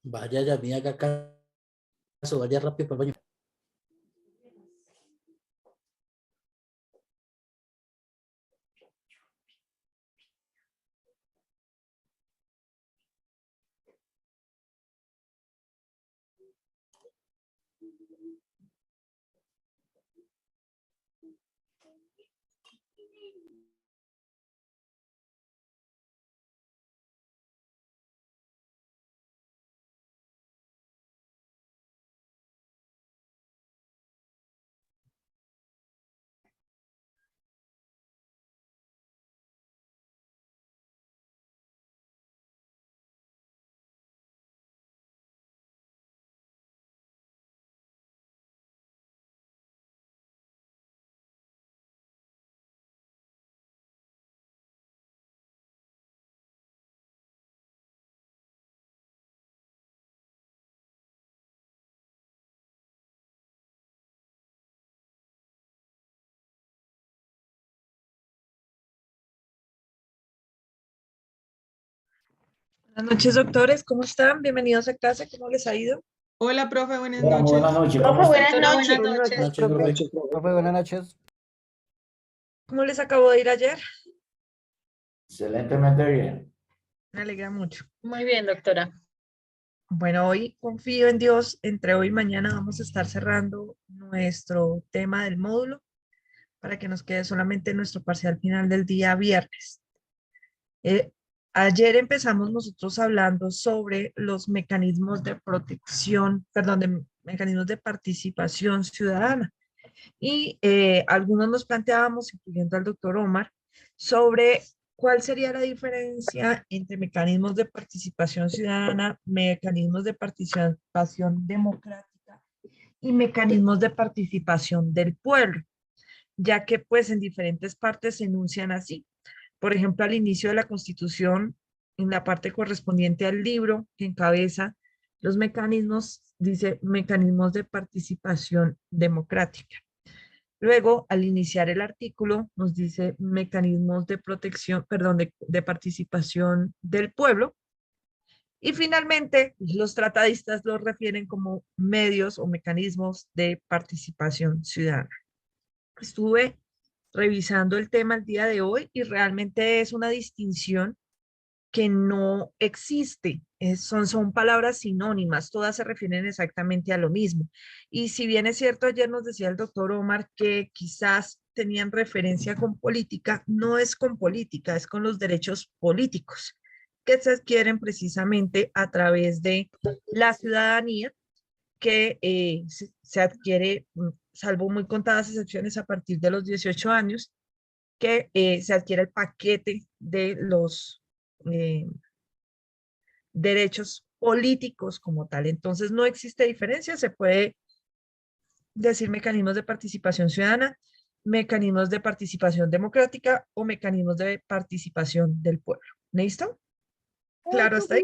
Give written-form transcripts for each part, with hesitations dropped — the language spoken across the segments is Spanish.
Vaya, ya, mira acá acaso, vaya rápido para el baño. Buenas noches, doctores. ¿Cómo están? Bienvenidos a clase. ¿Cómo les ha ido? Hola, profe, buenas Hola, muy buenas noches. noches. ¿Cómo está? Buenas noches. Buenas noches, Noches, profe. profe. Profe, buenas noches. ¿Cómo les acabó de ir ayer? Excelentemente bien. Me alegra mucho. Muy bien, doctora. Bueno, hoy confío en Dios. Entre hoy y mañana vamos a estar cerrando nuestro tema del módulo para que nos quede solamente nuestro parcial final del día viernes. Eh, Ayer empezamos nosotros hablando sobre los mecanismos de protección, perdón, de mecanismos de participación ciudadana. Y algunos nos planteábamos, incluyendo al doctor Omar, sobre cuál sería la diferencia entre mecanismos de participación ciudadana, mecanismos de participación democrática y mecanismos de participación del pueblo, ya que pues en diferentes partes se enuncian así. Por ejemplo, al inicio de la Constitución, en la parte correspondiente al libro que encabeza los mecanismos, dice mecanismos de participación democrática. Luego, al iniciar el artículo, nos dice mecanismos de protección, perdón, de participación del pueblo. Y finalmente, los tratadistas los refieren como medios o mecanismos de participación ciudadana. Estuve revisando el tema el día de hoy y realmente es una distinción que no existe. Son palabras sinónimas, todas se refieren exactamente a lo mismo. Y si bien es cierto, ayer nos decía el doctor Omar que quizás tenían referencia con política, no es con política, es con los derechos políticos que se adquieren precisamente a través de la ciudadanía que se adquiere, salvo muy contadas excepciones, a partir de los 18 años, que se adquiere el paquete de los eh, derechos políticos como tal. Entonces, no existe diferencia, se puede decir mecanismos de participación ciudadana, mecanismos de participación democrática o mecanismos de participación del pueblo. ¿Listo? ¿Claro hasta ahí?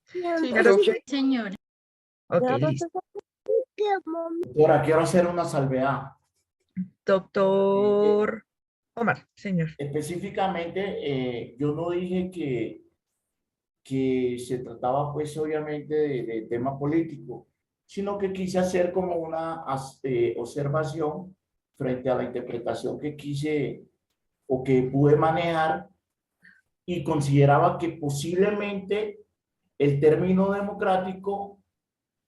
Sí, ¿Claro hasta ahí? Señora. Ok, listo. Doctora, quiero hacer una salvedad. Doctor Omar, señor. Específicamente, yo no dije que se trataba, pues, obviamente, de tema político, sino que quise hacer como una observación frente a la interpretación que quise o que pude manejar y consideraba que posiblemente el término democrático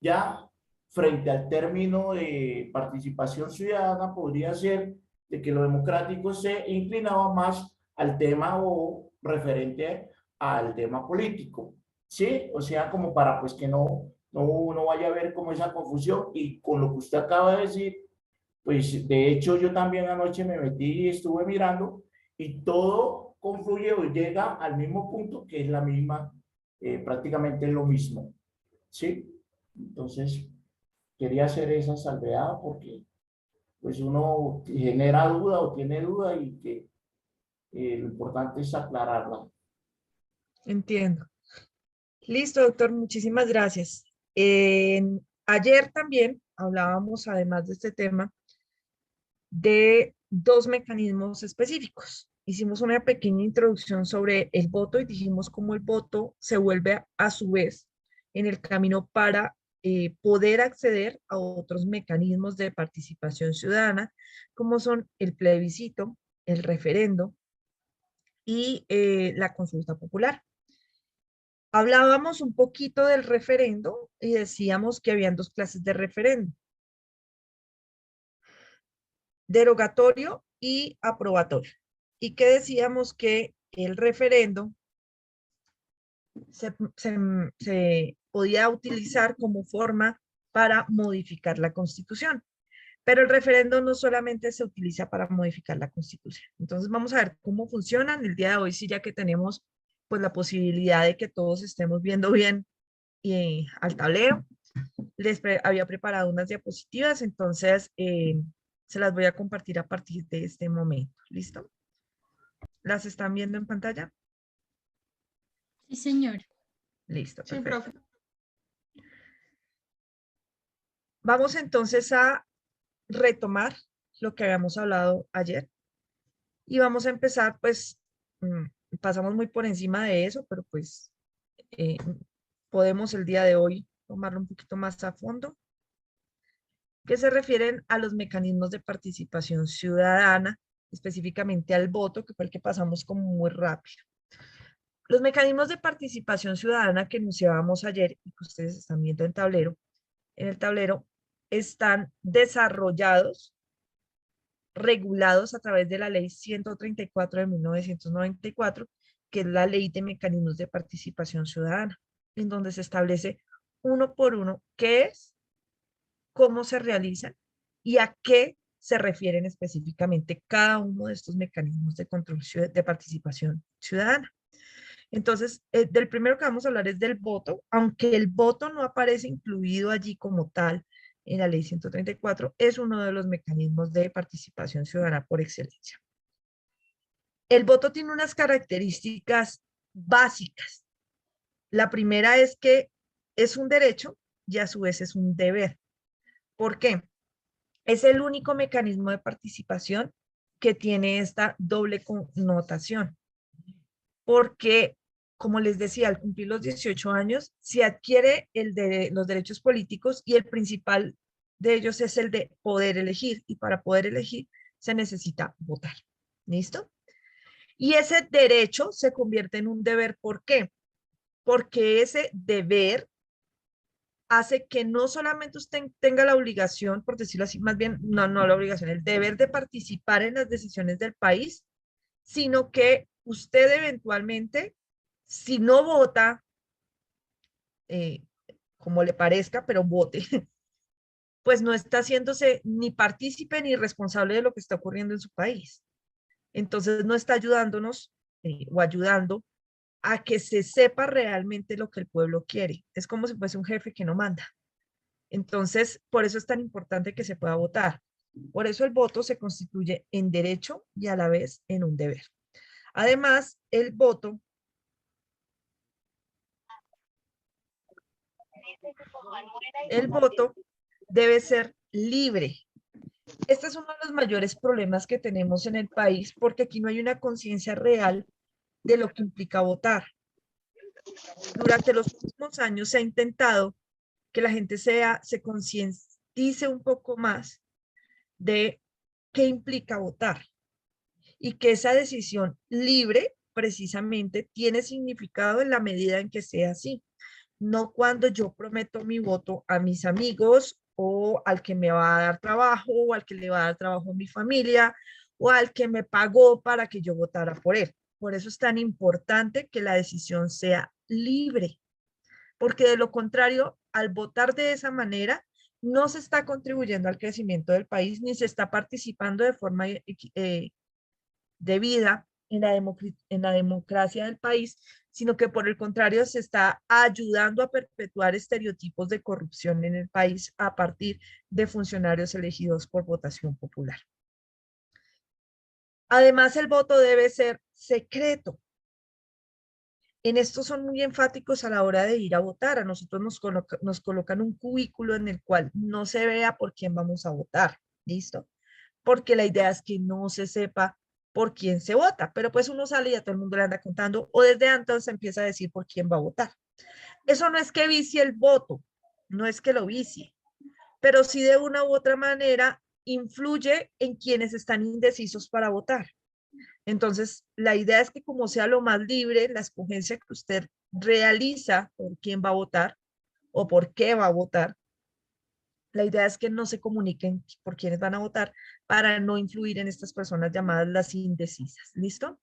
ya frente al término de participación ciudadana podría ser de que lo democrático se inclinaba más al tema o referente al tema político, ¿sí? O sea, como para pues que no vaya a haber como esa confusión y con lo que usted acaba de decir, pues de hecho yo también anoche me metí y estuve mirando y todo confluye o llega al mismo punto que es la misma, prácticamente lo mismo, ¿sí? Entonces, quería hacer esa salvedad porque pues uno genera duda o tiene duda y que lo importante es aclararla. Entiendo. Listo, doctor, muchísimas gracias. Ayer también hablábamos, además de este tema, de dos mecanismos específicos. Hicimos una pequeña introducción sobre el voto y dijimos cómo el voto se vuelve a su vez en el camino para poder acceder a otros mecanismos de participación ciudadana, como son el plebiscito, el referendo y la consulta popular. Hablábamos un poquito del referendo y decíamos que habían dos clases de referendo: derogatorio y aprobatorio. Y que decíamos que el referendo se podía utilizar como forma para modificar la Constitución. Pero el referendo no solamente se utiliza para modificar la Constitución. Entonces vamos a ver cómo funcionan el día de hoy, sí, ya que tenemos pues la posibilidad de que todos estemos viendo bien al tablero. Había preparado unas diapositivas, entonces se las voy a compartir a partir de este momento. ¿Listo? ¿Las están viendo en pantalla? Sí, señor. Listo, Sí, perfecto. profe. Vamos entonces a retomar lo que habíamos hablado ayer y vamos a empezar, pues, pasamos muy por encima de eso, pero pues eh, podemos el día de hoy tomarlo un poquito más a fondo, que se refieren a los mecanismos de participación ciudadana, específicamente al voto, que fue el que pasamos como muy rápido. Los mecanismos de participación ciudadana que enunciábamos ayer y que ustedes están viendo en el tablero, están desarrollados, regulados a través de la ley 134 de 1994, que es la ley de mecanismos de participación ciudadana, en donde se establece uno por uno qué es, cómo se realizan y a qué se refieren específicamente cada uno de estos mecanismos de control de participación ciudadana. Entonces, del primero que vamos a hablar es del voto, aunque el voto no aparece incluido allí como tal en la ley 134, es uno de los mecanismos de participación ciudadana por excelencia. El voto tiene unas características básicas. La primera es que es un derecho y a su vez es un deber. ¿Por qué? Es el único mecanismo de participación que tiene esta doble connotación. Porque, como les decía, al cumplir los 18 años, se adquiere los derechos políticos y el principal de ellos es el de poder elegir. Y para poder elegir se necesita votar. ¿Listo? Y ese derecho se convierte en un deber. ¿Por qué? Porque ese deber hace que no solamente usted tenga la obligación, por decirlo así, más bien, no la obligación, el deber de participar en las decisiones del país, sino que usted eventualmente, si no vota, eh, como le parezca, pero vote, pues no está haciéndose ni partícipe ni responsable de lo que está ocurriendo en su país. Entonces no está ayudándonos o ayudando a que se sepa realmente lo que el pueblo quiere. Es como si fuese un jefe que no manda. Entonces, por eso es tan importante que se pueda votar. Por eso el voto se constituye en derecho y a la vez en un deber. Además, el voto debe ser libre. Este es uno de los mayores problemas que tenemos en el país porque aquí no hay una conciencia real de lo que implica votar. Durante los últimos años se ha intentado que la gente se concientice un poco más de qué implica votar y que esa decisión libre precisamente tiene significado en la medida en que sea así. No cuando yo prometo mi voto a mis amigos o al que me va a dar trabajo o al que le va a dar trabajo a mi familia o al que me pagó para que yo votara por él. Por eso es tan importante que la decisión sea libre, porque de lo contrario, al votar de esa manera, no se está contribuyendo al crecimiento del país ni se está participando de forma debida en la democracia del país, sino que por el contrario se está ayudando a perpetuar estereotipos de corrupción en el país a partir de funcionarios elegidos por votación popular. Además, el voto debe ser secreto. En esto son muy enfáticos a la hora de ir a votar. A nosotros nos colocan un cubículo en el cual no se vea por quién vamos a votar. ¿Listo? Porque la idea es que no se sepa por quién se vota, pero pues uno sale y a todo el mundo le anda contando o desde antes se empieza a decir por quién va a votar. Eso no es que vicie el voto, no es que lo vicie, pero sí de una u otra manera influye en quienes están indecisos para votar. Entonces, la idea es que como sea lo más libre, la escogencia que usted realiza por quién va a votar o por qué va a votar, la idea es que no se comuniquen por quiénes van a votar para no influir en estas personas llamadas las indecisas. ¿Listo?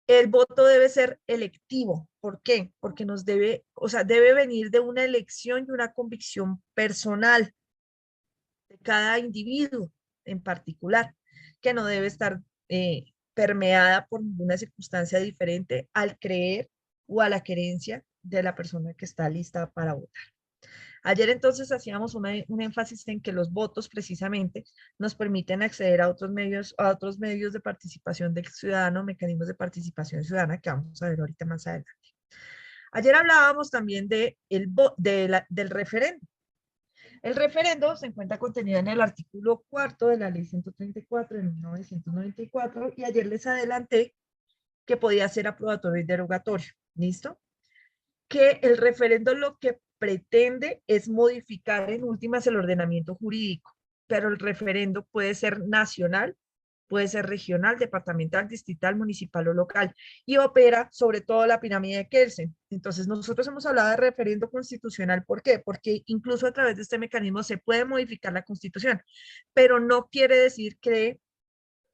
El voto debe ser electivo. ¿Por qué? Porque nos debe, o sea, debe venir de una elección y una convicción personal de cada individuo en particular, que no debe estar permeada por ninguna circunstancia diferente al creer o a la querencia de la persona que está lista para votar. Ayer entonces hacíamos un énfasis en que los votos precisamente nos permiten acceder a otros medios de participación del ciudadano, mecanismos de participación ciudadana que vamos a ver ahorita más adelante. Ayer hablábamos también del referendo. El referendo se encuentra contenido en el artículo 4 de la ley 134 de 1994 y ayer les adelanté que podía ser aprobatorio y derogatorio. ¿Listo? Que el referendo lo que pretende es modificar en últimas el ordenamiento jurídico, pero el referendo puede ser nacional, puede ser regional, departamental, distrital, municipal o local, y opera sobre todo la pirámide de Kelsen. Entonces, nosotros hemos hablado de referendo constitucional, ¿por qué? Porque incluso a través de este mecanismo se puede modificar la Constitución, pero no quiere decir que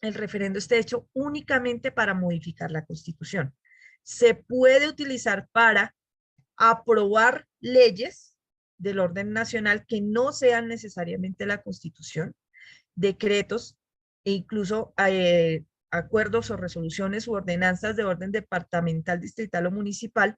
el referendo esté hecho únicamente para modificar la Constitución. Se puede utilizar para aprobar leyes del orden nacional que no sean necesariamente la Constitución, decretos e incluso acuerdos o resoluciones u ordenanzas de orden departamental, distrital o municipal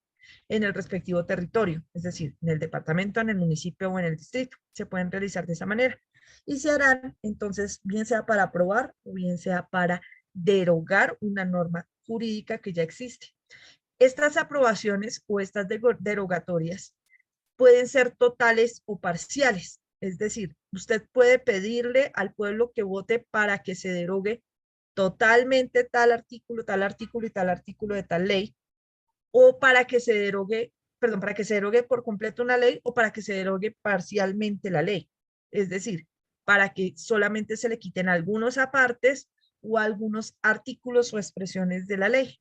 en el respectivo territorio, es decir, en el departamento, en el municipio o en el distrito. Se pueden realizar de esa manera. Y se harán, entonces, bien sea para aprobar o bien sea para derogar una norma jurídica que ya existe. Estas aprobaciones o estas derogatorias pueden ser totales o parciales. Es decir, usted puede pedirle al pueblo que vote para que se derogue totalmente tal artículo y tal artículo de tal ley, o para que se derogue, perdón, para que se derogue por completo una ley o para que se derogue parcialmente la ley. Es decir, para que solamente se le quiten algunos apartes o algunos artículos o expresiones de la ley.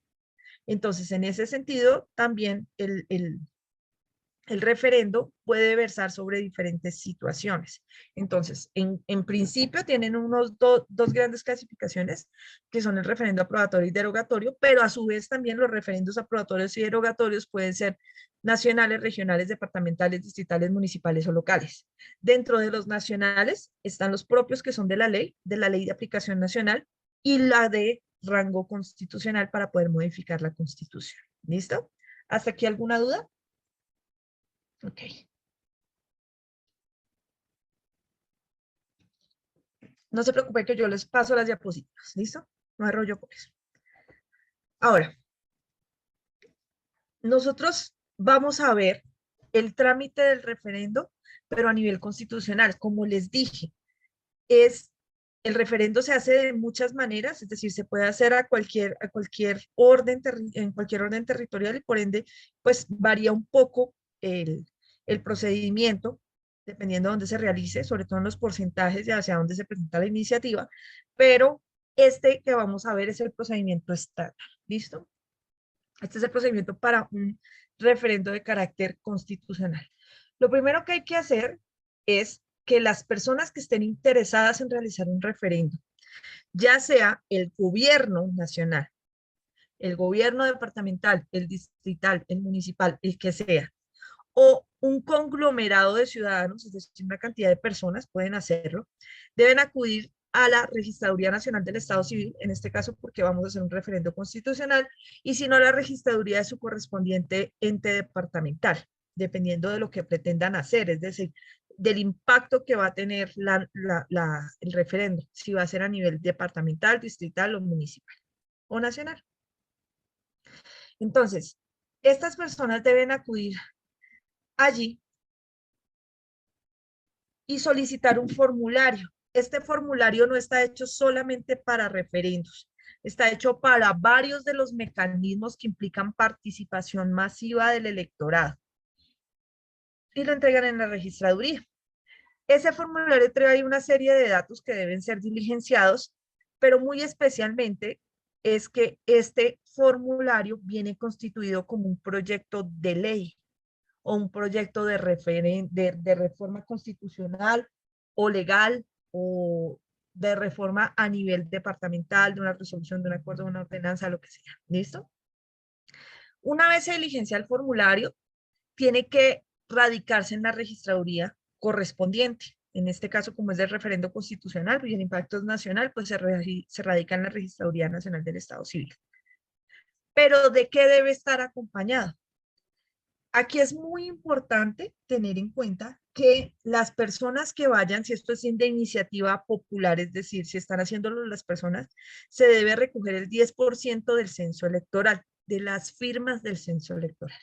Entonces, en ese sentido, también el referendo puede versar sobre diferentes situaciones. Entonces, en principio tienen dos grandes clasificaciones, que son el referendo aprobatorio y derogatorio, pero a su vez también los referendos aprobatorios y derogatorios pueden ser nacionales, regionales, departamentales, distritales, municipales o locales. Dentro de los nacionales están los propios que son de la ley de aplicación nacional, y la de rango constitucional para poder modificar la Constitución. ¿Listo? ¿Hasta aquí alguna duda? Ok. No se preocupen que yo les paso las diapositivas, ¿listo? No hay rollo por eso. Ahora, nosotros vamos a ver el trámite del referendo, pero a nivel constitucional. Como les dije, el referendo se hace de muchas maneras, es decir, se puede hacer en cualquier orden territorial y por ende, pues varía un poco el procedimiento, dependiendo de dónde se realice, sobre todo en los porcentajes y hacia dónde se presenta la iniciativa, pero este que vamos a ver es el procedimiento estándar, ¿listo? Este es el procedimiento para un referendo de carácter constitucional. Lo primero que hay que hacer es que las personas que estén interesadas en realizar un referendo, ya sea el gobierno nacional, el gobierno departamental, el distrital, el municipal, el que sea, o un conglomerado de ciudadanos, es decir, una cantidad de personas pueden hacerlo, deben acudir a la Registraduría Nacional del Estado Civil, en este caso porque vamos a hacer un referendo constitucional, y si no, la registraduría de su correspondiente ente departamental, dependiendo de lo que pretendan hacer, es decir, del impacto que va a tener el referendo, si va a ser a nivel departamental, distrital o municipal o nacional. Entonces, estas personas deben acudir allí y solicitar un formulario. Este formulario no está hecho solamente para referendos, está hecho para varios de los mecanismos que implican participación masiva del electorado. Y lo entregan en la registraduría. Ese formulario trae una serie de datos que deben ser diligenciados, pero muy especialmente es que este formulario viene constituido como un proyecto de ley o un proyecto de reforma constitucional o legal o de reforma a nivel departamental, de una resolución, de un acuerdo, de una ordenanza, lo que sea. ¿Listo? Una vez se diligencia el formulario, tiene que radicarse en la registraduría correspondiente. En este caso, como es del referendo constitucional y el impacto es nacional, pues se radica en la Registraduría Nacional del Estado Civil. Pero ¿de qué debe estar acompañado? Aquí es muy importante tener en cuenta que las personas que vayan, si esto es de iniciativa popular, es decir, si están haciéndolo las personas, se debe recoger el 10% del censo electoral, de las firmas del censo electoral.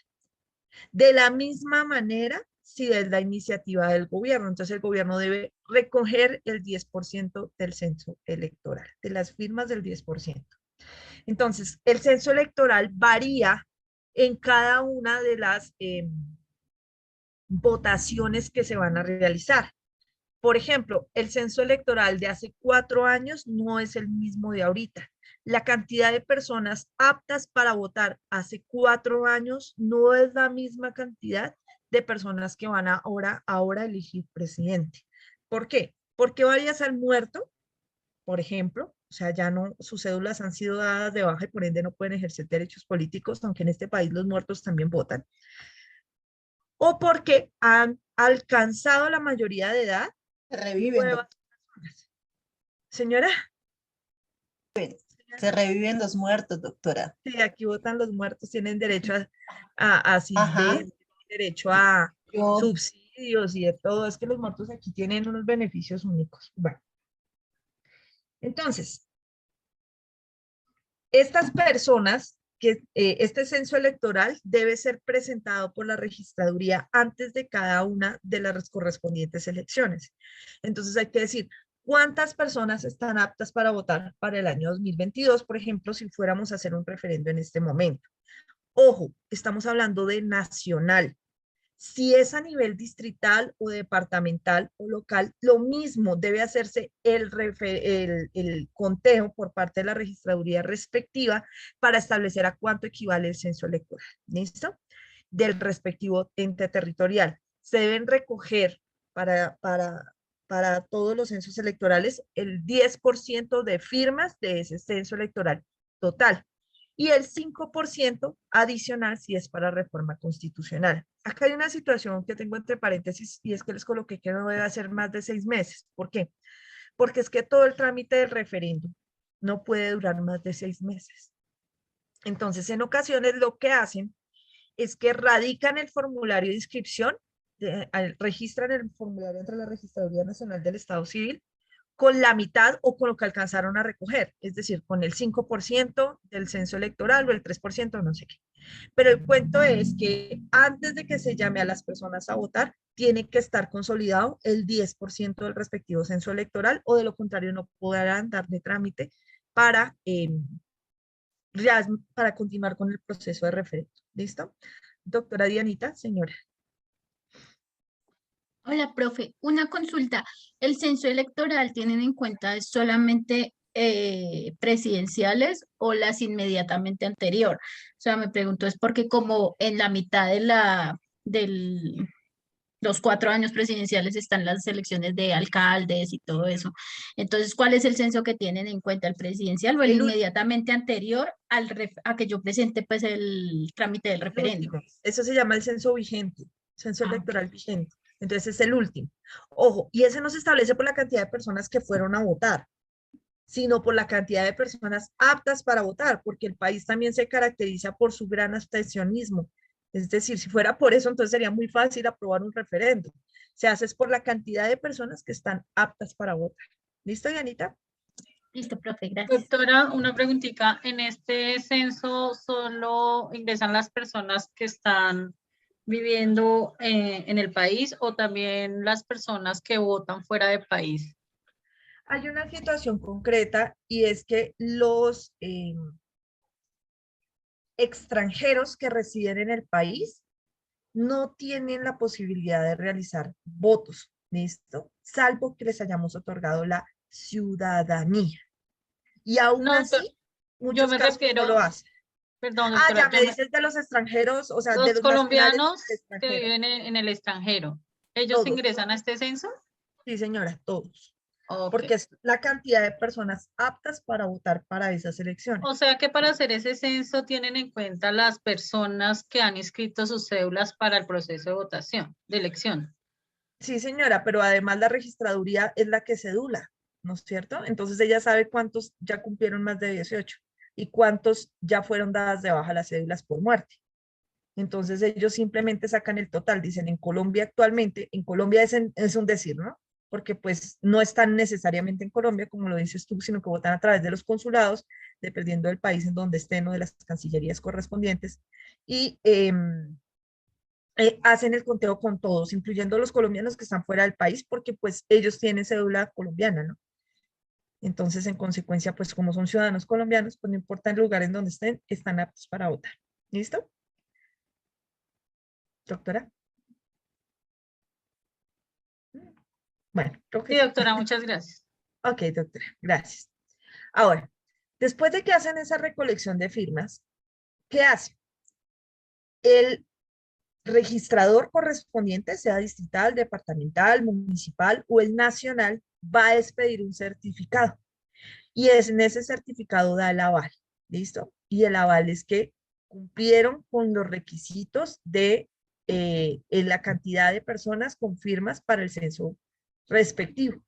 De la misma manera, si es la iniciativa del gobierno, entonces el gobierno debe recoger el 10% del censo electoral, de las firmas del 10%. Entonces, el censo electoral varía en cada una de las votaciones que se van a realizar. Por ejemplo, el censo electoral de hace 4 años no es el mismo de ahorita. La cantidad de personas aptas para votar hace 4 años no es la misma cantidad de personas que van ahora a elegir presidente. ¿Por qué? Porque varias han muerto, por ejemplo, o sea, ya no, sus cédulas han sido dadas de baja y por ende no pueden ejercer derechos políticos, aunque en este país los muertos también votan. O porque han alcanzado la mayoría de edad. Reviven, Señora. se reviven los muertos, doctora. Sí, aquí votan los muertos, tienen derecho a Ajá. derecho a Yo, subsidios y de todo. Es que los muertos aquí tienen unos beneficios únicos. Bueno, entonces, estas personas, este censo electoral debe ser presentado por la registraduría antes de cada una de las correspondientes elecciones. Entonces hay que decir, ¿cuántas personas están aptas para votar para el año 2022? Por ejemplo, si fuéramos a hacer un referendo en este momento. Ojo, estamos hablando de nacional. Si es a nivel distrital o departamental o local, lo mismo debe hacerse el conteo por parte de la registraduría respectiva para establecer a cuánto equivale el censo electoral. ¿Listo? Del respectivo ente territorial. Se deben recoger para todos los censos electorales el 10% de firmas de ese censo electoral total y el 5% adicional si es para reforma constitucional. Acá hay una situación que tengo entre paréntesis y es que les coloqué que no debe ser más de 6 meses. ¿Por qué? Porque es que todo el trámite del referéndum no puede durar más de 6 meses. Entonces, en ocasiones lo que hacen es que radican el formulario de inscripción, registran el formulario entre la Registraduría Nacional del Estado Civil con la mitad o con lo que alcanzaron a recoger, es decir, con el 5% del censo electoral o el 3%, no sé qué. Pero el cuento es que antes de que se llame a las personas a votar, tiene que estar consolidado el 10% del respectivo censo electoral o de lo contrario no podrán dar de trámite para continuar con el proceso de referendo. ¿Listo? Doctora Dianita, señora. Hola, profe. Una consulta. ¿El censo electoral tienen en cuenta solamente presidenciales o las inmediatamente anterior? O sea, me pregunto, es porque como en la mitad de los 4 años presidenciales están las elecciones de alcaldes y todo eso. Entonces, ¿cuál es el censo que tienen en cuenta? ¿El presidencial o el inmediatamente anterior a que yo presente pues el trámite del referendo? Eso se llama el censo vigente, censo electoral Ok. vigente. Entonces es el último. Ojo, y ese no se establece por la cantidad de personas que fueron a votar, sino por la cantidad de personas aptas para votar, porque el país también se caracteriza por su gran abstencionismo. Es decir, si fuera por eso, entonces sería muy fácil aprobar un referéndum. Se hace es por la cantidad de personas que están aptas para votar. ¿Listo, Yanita? Listo, profe, gracias. Doctora, una preguntita. ¿En este censo solo ingresan las personas que están viviendo en el país o también las personas que votan fuera del país? Hay una situación concreta y es que los extranjeros que residen en el país no tienen la posibilidad de realizar votos, ¿listo? Salvo que les hayamos otorgado la ciudadanía. Y aún No, doctor, así, yo muchos me casos no refiero, lo hacen. perdón, Ah, doctora, ya me dices de los extranjeros, o sea, de los los nacionales colombianos del que extranjero. viven en el extranjero, ¿ellos Todos. ingresan a este censo? Sí, señora, todos. Ok. Porque es la cantidad de personas aptas para votar para esas elecciones. O sea que para hacer ese censo tienen en cuenta las personas que han inscrito sus cédulas para el proceso de votación, de elección. Sí, señora, pero además la registraduría es la que cedula, ¿no es cierto? Entonces ella sabe cuántos ya cumplieron más de 18 y cuántos ya fueron dadas de baja las cédulas por muerte. Entonces ellos simplemente sacan el total, dicen en Colombia actualmente, en Colombia es un decir, ¿no? Porque pues no están necesariamente en Colombia, como lo dices tú, sino que votan a través de los consulados, dependiendo del país en donde estén o de las cancillerías correspondientes. Y hacen el conteo con todos, incluyendo los colombianos que están fuera del país, porque pues ellos tienen cédula colombiana, ¿no? Entonces, en consecuencia, pues como son ciudadanos colombianos, pues no importa el lugar en donde estén, están aptos para votar. ¿Listo? Doctora. Bueno, creo que Sí, sí. doctora, muchas gracias. Ok, doctora, gracias. Ahora, después de que hacen esa recolección de firmas, ¿qué hace? El registrador correspondiente, sea distrital, departamental, municipal o el nacional, va a expedir un certificado. Y es en ese certificado da el aval, ¿listo? Y el aval es que cumplieron con los requisitos de la cantidad de personas con firmas para el censo respectivo.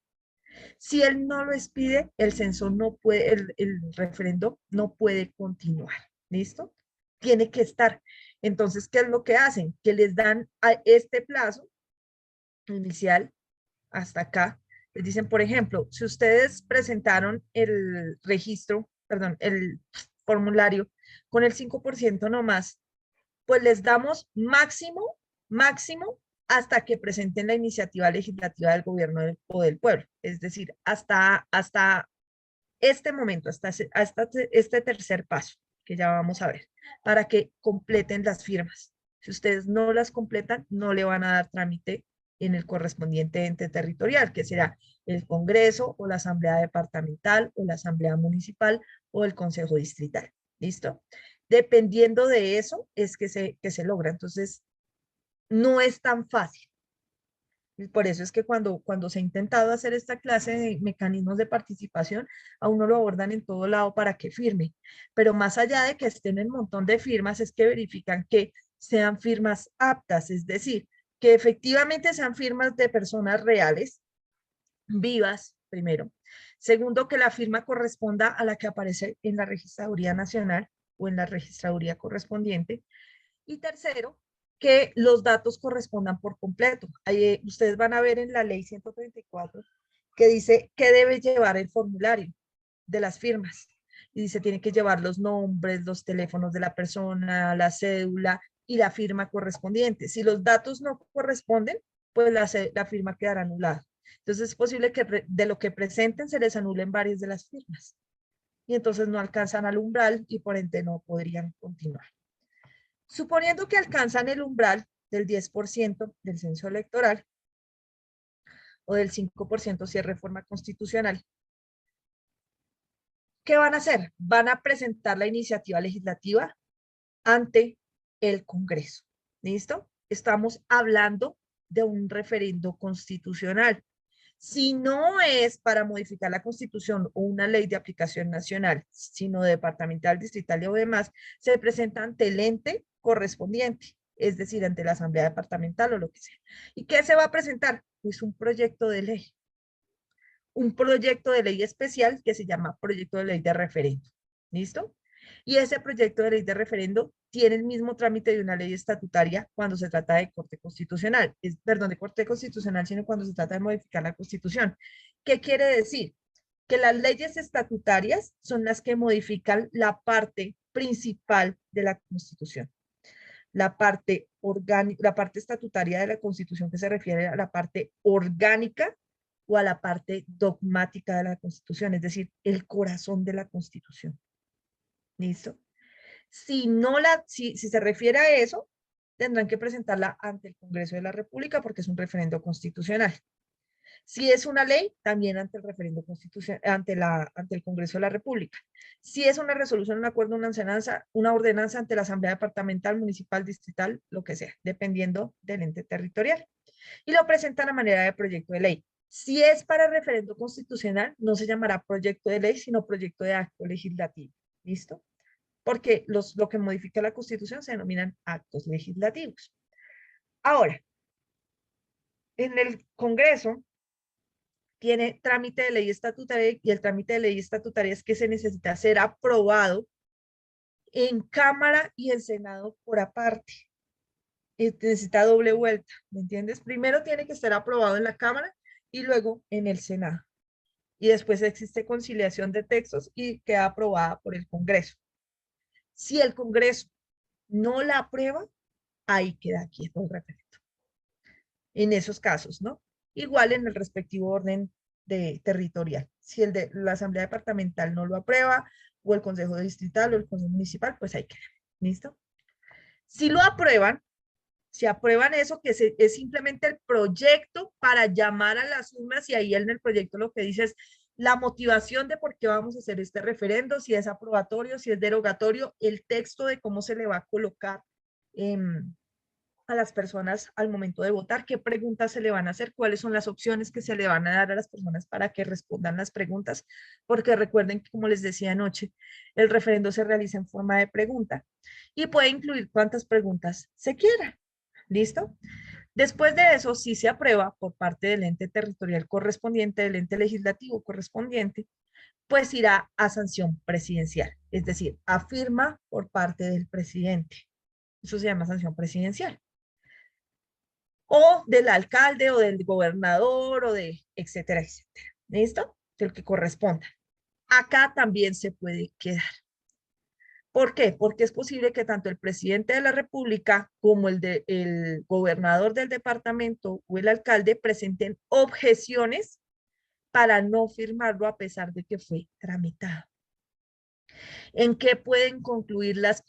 Si él no lo expide, el censo no puede, el referendo no puede continuar, ¿listo? Tiene que estar. Entonces, ¿qué es lo que hacen? Que les dan a este plazo inicial hasta acá. Les dicen, por ejemplo, si ustedes presentaron el registro, perdón, el formulario con el 5% nomás, pues les damos máximo, hasta que presenten la iniciativa legislativa del gobierno o del pueblo. Es decir, hasta este momento, hasta este tercer paso que ya vamos a ver, para que completen las firmas. Si ustedes no las completan, no le van a dar trámite en el correspondiente ente territorial, que será el Congreso o la Asamblea Departamental o la Asamblea Municipal o el Consejo Distrital. ¿Listo? Dependiendo de eso es que se logra. Entonces, no es tan fácil. Y por eso es que cuando se ha intentado hacer esta clase de mecanismos de participación, a uno lo abordan en todo lado para que firme. Pero más allá de que estén el montón de firmas, es que verifican que sean firmas aptas, es decir, que efectivamente sean firmas de personas reales, vivas, primero. Segundo, que la firma corresponda a la que aparece en la Registraduría Nacional o en la registraduría correspondiente. Y tercero, que los datos correspondan por completo. Ahí, ustedes van a ver en la ley 134 que dice que debe llevar el formulario de las firmas. Y dice, tiene que llevar los nombres, los teléfonos de la persona, la cédula y la firma correspondiente. Si los datos no corresponden, pues la firma quedará anulada. Entonces es posible que de lo que presenten se les anulen varias de las firmas. Y entonces no alcanzan al umbral y por ende no podrían continuar. Suponiendo que alcanzan el umbral del 10% del censo electoral o del 5% si es reforma constitucional, ¿qué van a hacer? Van a presentar la iniciativa legislativa ante el Congreso. ¿Listo? Estamos hablando de un referendo constitucional. Si no es para modificar la Constitución o una ley de aplicación nacional, sino departamental, distrital o demás, se presenta ante el ente correspondiente, es decir, ante la Asamblea Departamental o lo que sea. ¿Y qué se va a presentar? Pues un proyecto de ley. Un proyecto de ley especial que se llama proyecto de ley de referendo. ¿Listo? Y ese proyecto de ley de referendo tiene el mismo trámite de una ley estatutaria cuando se trata de corte constitucional, perdón, de corte constitucional, sino cuando se trata de modificar la Constitución. ¿Qué quiere decir? que las leyes estatutarias son las que modifican la parte principal de la Constitución. La parte estatutaria de la Constitución, que se refiere a la parte orgánica o a la parte dogmática de la Constitución, es decir, el corazón de la Constitución. ¿Listo? Si se refiere a eso, tendrán que presentarla ante el Congreso de la República porque es un referendo constitucional. Si es una ley, también ante el referendo constitucional, ante el Congreso de la República. Si es una resolución, un acuerdo, una ordenanza ante la Asamblea Departamental, Municipal, Distrital, lo que sea, dependiendo del ente territorial. Y lo presentan a manera de proyecto de ley. Si es para referendo constitucional, no se llamará proyecto de ley, sino proyecto de acto legislativo. ¿Listo? Porque lo que modifica la Constitución se denominan actos legislativos. Ahora, en el Congreso tiene trámite de ley estatutaria y el trámite de ley estatutaria es que se necesita ser aprobado en Cámara y en Senado por aparte. Necesita doble vuelta, ¿me entiendes? Primero tiene que estar aprobado en la Cámara y luego en el Senado. Y después existe conciliación de textos y queda aprobada por el Congreso. Si el Congreso no la aprueba, ahí queda quieto el referendo. En esos casos, ¿no? Igual en el respectivo orden territorial. Si el de la Asamblea Departamental no lo aprueba, o el Consejo Distrital o el Consejo Municipal, pues ahí queda. ¿Listo? Si lo aprueban, si aprueban eso, que es simplemente el proyecto para llamar a las urnas, y ahí en el proyecto lo que dice es la motivación de por qué vamos a hacer este referendo, si es aprobatorio, si es derogatorio, el texto de cómo se le va a colocar a las personas al momento de votar, qué preguntas se le van a hacer, cuáles son las opciones que se le van a dar a las personas para que respondan las preguntas, porque recuerden que, como les decía anoche, el referendo se realiza en forma de pregunta y puede incluir cuantas preguntas se quiera. ¿Listo? Después de eso, si se aprueba por parte del ente territorial correspondiente, del ente legislativo correspondiente, pues irá a sanción presidencial, es decir, a firma por parte del presidente. Eso se llama sanción presidencial. O del alcalde o del gobernador o de etcétera, etcétera. ¿Listo? Del que corresponda. Acá también se puede quedar. ¿Por qué? Porque es posible que tanto el presidente de la República como el gobernador del departamento o el alcalde presenten objeciones para no firmarlo a pesar de que fue tramitado. ¿En qué pueden concluir las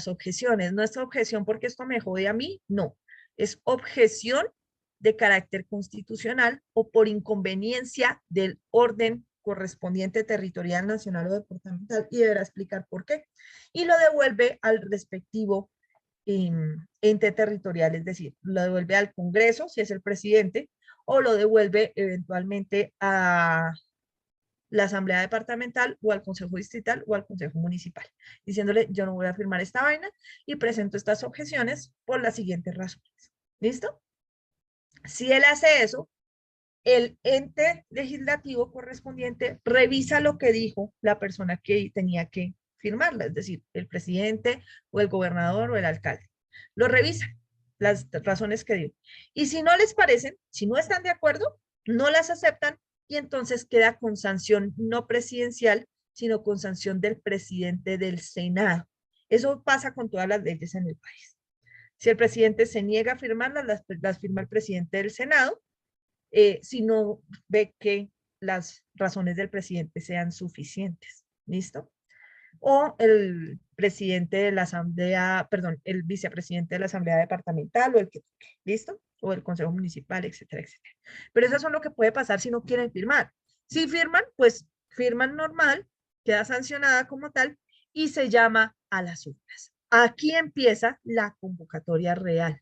objeciones? No es objeción porque esto me jode a mí, no. Es objeción de carácter constitucional o por inconveniencia del orden correspondiente territorial, nacional o departamental, y deberá explicar por qué. Y lo devuelve al respectivo ente territorial, es decir, lo devuelve al Congreso, si es el presidente, o lo devuelve eventualmente a la Asamblea Departamental o al Consejo Distrital o al Consejo Municipal, diciéndole, yo no voy a firmar esta vaina y presento estas objeciones por las siguientes razones. ¿Listo? Si él hace eso, el ente legislativo correspondiente revisa lo que dijo la persona que tenía que firmarla, es decir, el presidente o el gobernador o el alcalde. Lo revisa, las razones que dio. Y si no les parecen, si no están de acuerdo, no las aceptan y entonces queda con sanción no presidencial, sino con sanción del presidente del Senado. Eso pasa con todas las leyes en el país. Si el presidente se niega a firmarlas, las firma el presidente del Senado, si no ve que las razones del presidente sean suficientes. ¿Listo? O el presidente de la asamblea, perdón, el vicepresidente de la asamblea departamental o el que toque. ¿Listo? O el consejo municipal, etcétera, etcétera. Pero eso es lo que puede pasar si no quieren firmar. Si firman, pues firman normal, queda sancionada como tal y se llama a las urnas. Aquí empieza la convocatoria real.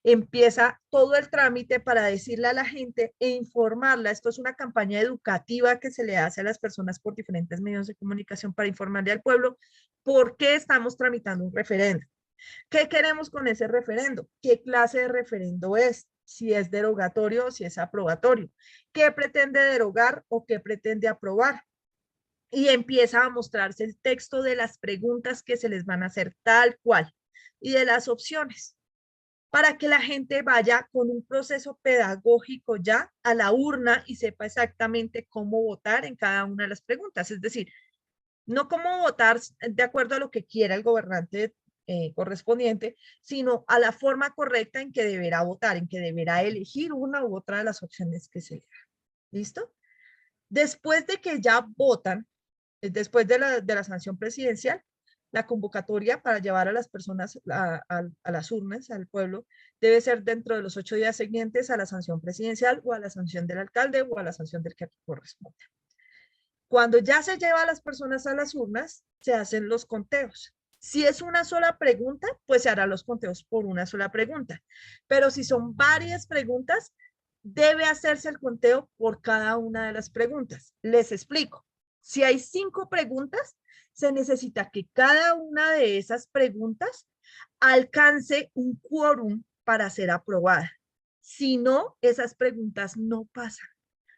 Empieza todo el trámite para decirle a la gente e informarla. Esto es una campaña educativa que se le hace a las personas por diferentes medios de comunicación para informarle al pueblo por qué estamos tramitando un referendo. ¿Qué queremos con ese referendo? ¿Qué clase de referendo es? Si es derogatorio o si es aprobatorio. ¿Qué pretende derogar o qué pretende aprobar? Y empieza a mostrarse el texto de las preguntas que se les van a hacer tal cual y de las opciones. para que la gente vaya con un proceso pedagógico ya a la urna y sepa exactamente cómo votar en cada una de las preguntas. Es decir, no cómo votar de acuerdo a lo que quiera el gobernante correspondiente, sino a la forma correcta en que deberá votar, en que deberá elegir una u otra de las opciones que se le da. ¿Listo? Después de que ya votan, después de la sanción presidencial, la convocatoria para llevar a las personas a las urnas, al pueblo, debe ser dentro de los 8 días siguientes a la sanción presidencial o a la sanción del alcalde o a la sanción del que corresponda. Cuando ya se lleva a las personas a las urnas, se hacen los conteos. Si es una sola pregunta, pues se hará los conteos por una sola pregunta. Pero si son varias preguntas, debe hacerse el conteo por cada una de las preguntas. Les explico. Si hay 5 preguntas, se necesita que cada una de esas preguntas alcance un quórum para ser aprobada. Si no, esas preguntas no pasan.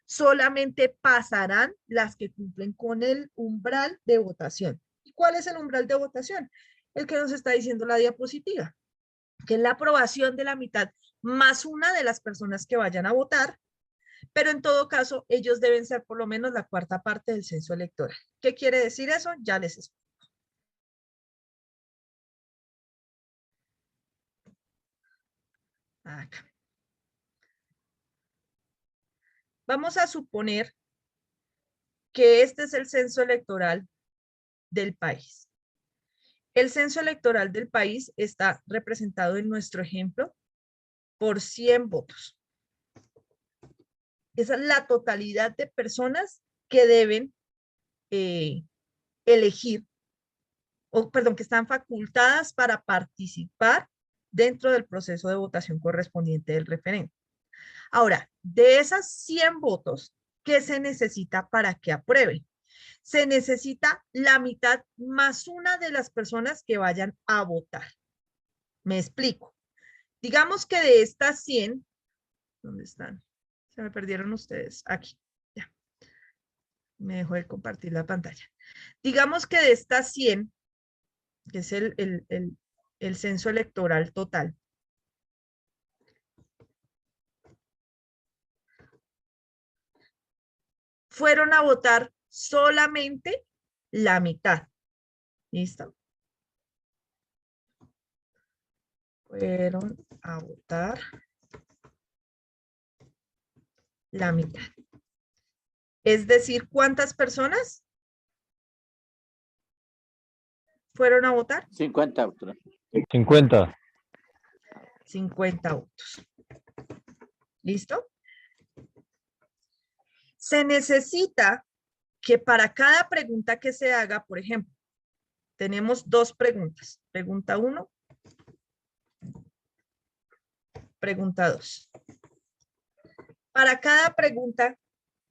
Solamente pasarán las que cumplen con el umbral de votación. ¿Y cuál es el umbral de votación? El que nos está diciendo la diapositiva, que es la aprobación de la mitad más una de las personas que vayan a votar, pero en todo caso ellos deben ser por lo menos la 4ª parte del censo electoral. ¿Qué quiere decir eso? Ya les explico. Acá. Vamos a suponer que este es el censo electoral del país. El censo electoral del país está representado en nuestro ejemplo por 100 votos. Esa es la totalidad de personas que deben elegir, o perdón, que están facultadas para participar dentro del proceso de votación correspondiente del referendo. Ahora, de esas 100 votos, ¿qué se necesita para que aprueben? Se necesita la mitad más una de las personas que vayan a votar. Me explico. Digamos que de estas 100, ¿dónde están? Se me perdieron ustedes. Aquí, ya. Me dejó de compartir la pantalla. Digamos que de estas 100, que es el censo electoral total, fueron a votar solamente la mitad. ¿Listo? Fueron a votar la mitad. Es decir, ¿cuántas personas fueron a votar? 50, doctora. 50. 50 votos. ¿Listo? Se necesita que para cada pregunta que se haga, por ejemplo, tenemos 2 preguntas. Pregunta 1, pregunta 2. Para cada pregunta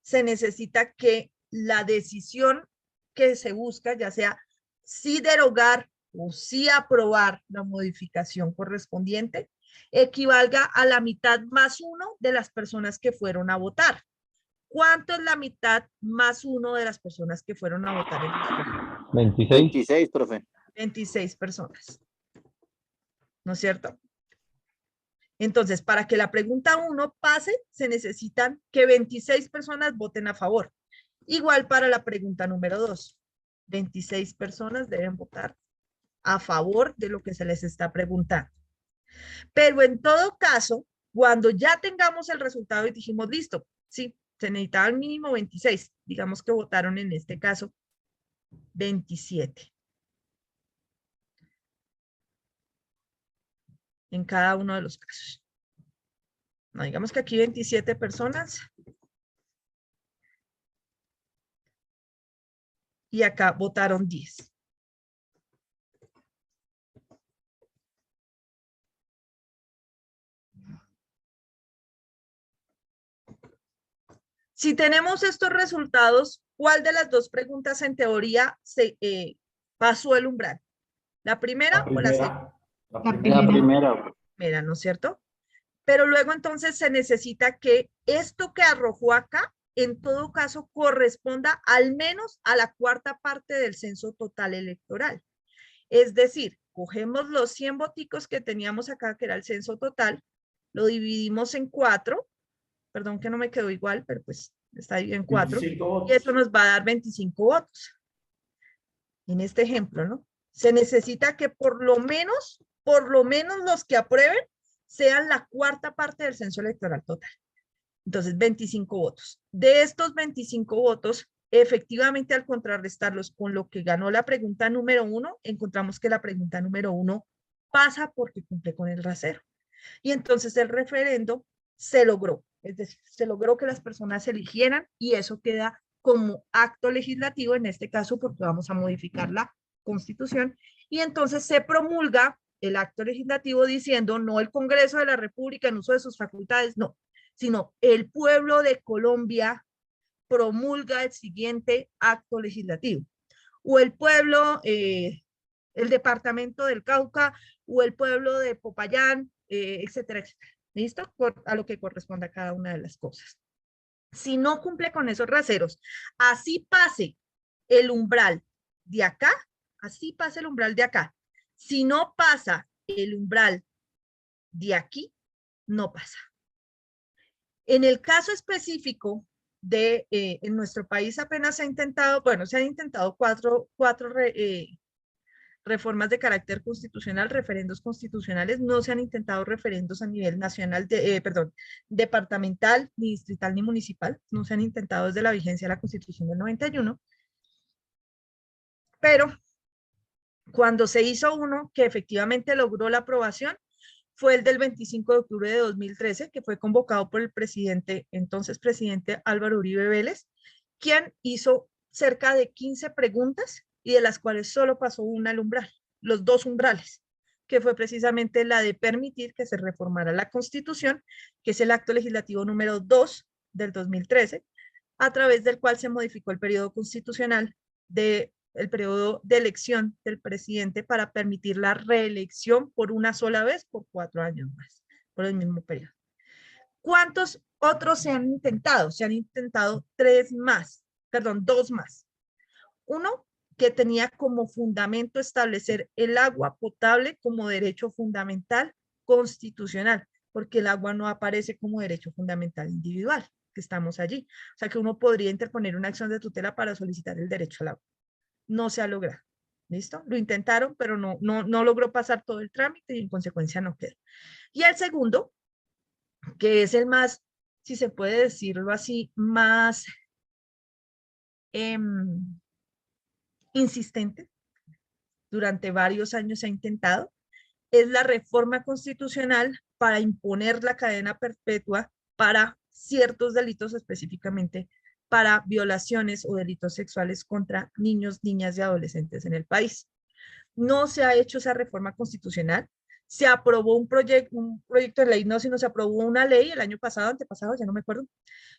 se necesita que la decisión que se busca, ya sea si derogar o si aprobar la modificación correspondiente, equivalga a la mitad más 1 de las personas que fueron a votar. ¿Cuánto es la mitad más 1 de las personas que fueron a votar en este ejemplo? 26. 26, profe. 26 personas. ¿No es cierto? Entonces, para que la pregunta 1 pase, se necesitan que 26 personas voten a favor. Igual para la pregunta número 2. 26 personas deben votar a favor de lo que se les está preguntando. Pero en todo caso, cuando ya tengamos el resultado y dijimos, listo, sí, se necesitaban mínimo 26. Digamos que votaron en este caso 27. En cada uno de los casos. No, digamos que aquí 27 personas. Y acá votaron 10. Si tenemos estos resultados, ¿cuál de las 2 preguntas en teoría se pasó el umbral? ¿La primera o la segunda? La La primera. primera. Mira, ¿no es cierto? Pero luego entonces se necesita que esto que arrojó acá, en todo caso, corresponda al menos a la 4ª parte del censo total electoral. Es decir, cogemos los 100 voticos que teníamos acá, que era el censo total, lo dividimos en 4, perdón que no me quedó igual, pero pues está dividido en 4, 25 y votos. eso nos va a dar 25 votos. En este ejemplo, ¿no? Se necesita que por lo menos los que aprueben sean la cuarta parte del censo electoral total. Entonces, 25 votos. De estos 25 votos, efectivamente, al contrarrestarlos con lo que ganó la pregunta número 1, encontramos que la pregunta número 1 pasa porque cumple con el rasero. Y entonces el referendo se logró. Es decir, se logró que las personas eligieran y eso queda como acto legislativo, en este caso, porque vamos a modificar la Constitución. Y entonces se promulga el acto legislativo diciendo, no el Congreso de la República en uso de sus facultades, no, sino el pueblo de Colombia promulga el siguiente acto legislativo. O el pueblo, el departamento del Cauca, o el pueblo de Popayán, etcétera, etcétera. ¿Listo? A lo que corresponda a cada una de las cosas. Si no cumple con esos raseros, así pase el umbral de acá, así pasa el umbral de acá. Si no pasa el umbral de aquí, no pasa. En el caso específico de, en nuestro país apenas se ha intentado, bueno, se han intentado cuatro reformas de carácter constitucional, referendos constitucionales, no se han intentado referendos a nivel nacional, departamental, ni distrital, ni municipal, no se han intentado desde la vigencia de la Constitución del 91, pero cuando se hizo uno que efectivamente logró la aprobación, fue el del 25 de octubre de 2013, que fue convocado por el presidente, entonces presidente Álvaro Uribe Vélez, quien hizo cerca de 15 preguntas y de las cuales solo pasó una al umbral, los 2 umbrales, que fue precisamente la de permitir que se reformara la Constitución, que es el acto legislativo número 2 del 2013, a través del cual se modificó el periodo constitucional el periodo de elección del presidente para permitir la reelección por una sola vez por 4 años más, por el mismo periodo. ¿Cuántos otros se han intentado? Se han intentado 2 más. Uno, que tenía como fundamento establecer el agua potable como derecho fundamental constitucional, porque el agua no aparece como derecho fundamental individual, que estamos allí. O sea que uno podría interponer una acción de tutela para solicitar el derecho al agua. No se ha logrado. ¿Listo? Lo intentaron, pero no logró pasar todo el trámite y en consecuencia no quedó. Y el segundo, que es el más, si se puede decirlo así, más insistente, durante varios años se ha intentado, es la reforma constitucional para imponer la cadena perpetua para ciertos delitos, específicamente para violaciones o delitos sexuales contra niños, niñas y adolescentes en el país. No se ha hecho esa reforma constitucional. Se aprobó un proyecto de ley, no, sino se aprobó una ley el año pasado, antepasado, ya no me acuerdo,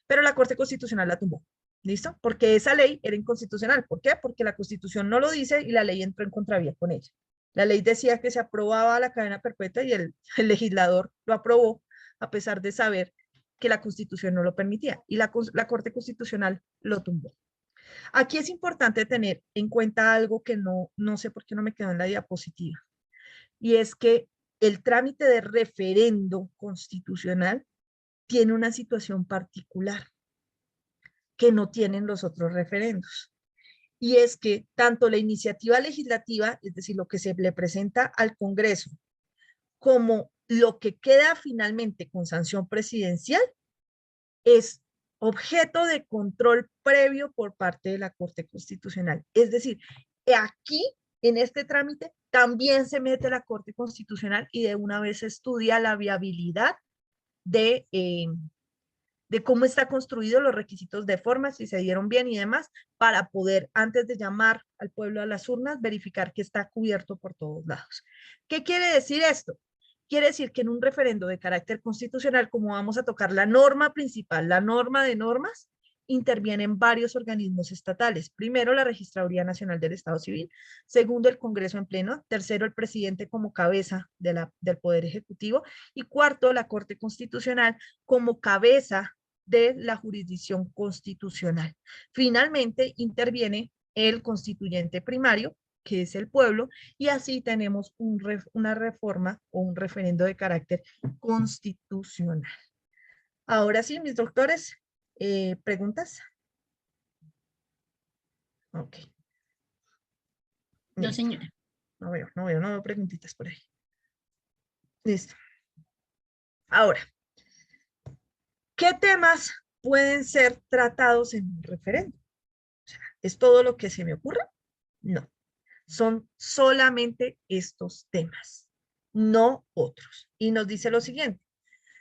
pero la Corte Constitucional la tumbó. ¿Listo? Porque esa ley era inconstitucional. ¿Por qué? Porque la Constitución no lo dice y la ley entró en contravía con ella. La ley decía que se aprobaba la cadena perpetua y el legislador lo aprobó a pesar de saber que la Constitución no lo permitía y la Corte Constitucional lo tumbó. Aquí es importante tener en cuenta algo que no sé por qué no me quedó en la diapositiva, y es que el trámite de referendo constitucional tiene una situación particular que no tienen los otros referendos, y es que tanto la iniciativa legislativa, es decir, lo que se le presenta al Congreso, como lo que queda finalmente con sanción presidencial, es objeto de control previo por parte de la Corte Constitucional. Es decir, aquí, en este trámite, también se mete la Corte Constitucional y de una vez estudia la viabilidad de cómo está construido, los requisitos de forma, si se dieron bien y demás, para poder, antes de llamar al pueblo a las urnas, verificar que está cubierto por todos lados. ¿Qué quiere decir esto? Quiere decir que en un referendo de carácter constitucional, como vamos a tocar la norma principal, la norma de normas, intervienen varios organismos estatales. Primero, la Registraduría Nacional del Estado Civil. Segundo, el Congreso en pleno. Tercero, el presidente como cabeza del Poder Ejecutivo. Y cuarto, la Corte Constitucional como cabeza de la jurisdicción constitucional. Finalmente, interviene el constituyente primario, que es el pueblo, y así tenemos una reforma o un referendo de carácter constitucional. Ahora sí, mis doctores, ¿preguntas? Ok. No, Listo. señora. No veo preguntitas por ahí. Listo. Ahora, ¿qué temas pueden ser tratados en un referendo? O sea, ¿es todo lo que se me ocurra? No. Son solamente estos temas, no otros. Y nos dice lo siguiente: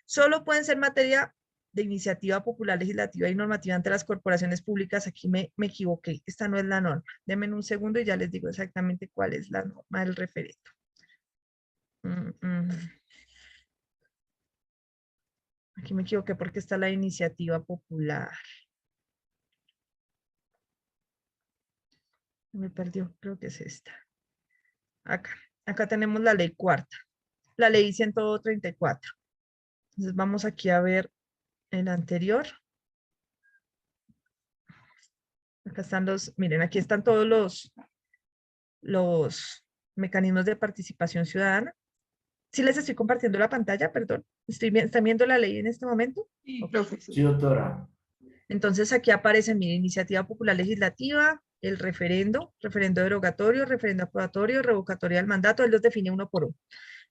solo pueden ser materia de iniciativa popular legislativa y normativa ante las corporaciones públicas. Aquí me equivoqué, esta no es la norma. Denme un segundo y ya les digo exactamente cuál es la norma del referendo. Aquí me equivoqué porque está la iniciativa popular. Me perdió, creo que es esta. Acá tenemos la ley cuarta, la ley 134. Entonces vamos aquí a ver el anterior. Acá están miren, aquí están todos los mecanismos de participación ciudadana. Sí les estoy compartiendo la pantalla, perdón. ¿Están viendo la ley en este momento? Sí, Ok. profe. Sí, doctora. Entonces aquí aparece, mire, iniciativa popular legislativa, el referendo derogatorio, referendo aprobatorio, revocatoria del mandato. Él los define uno por uno.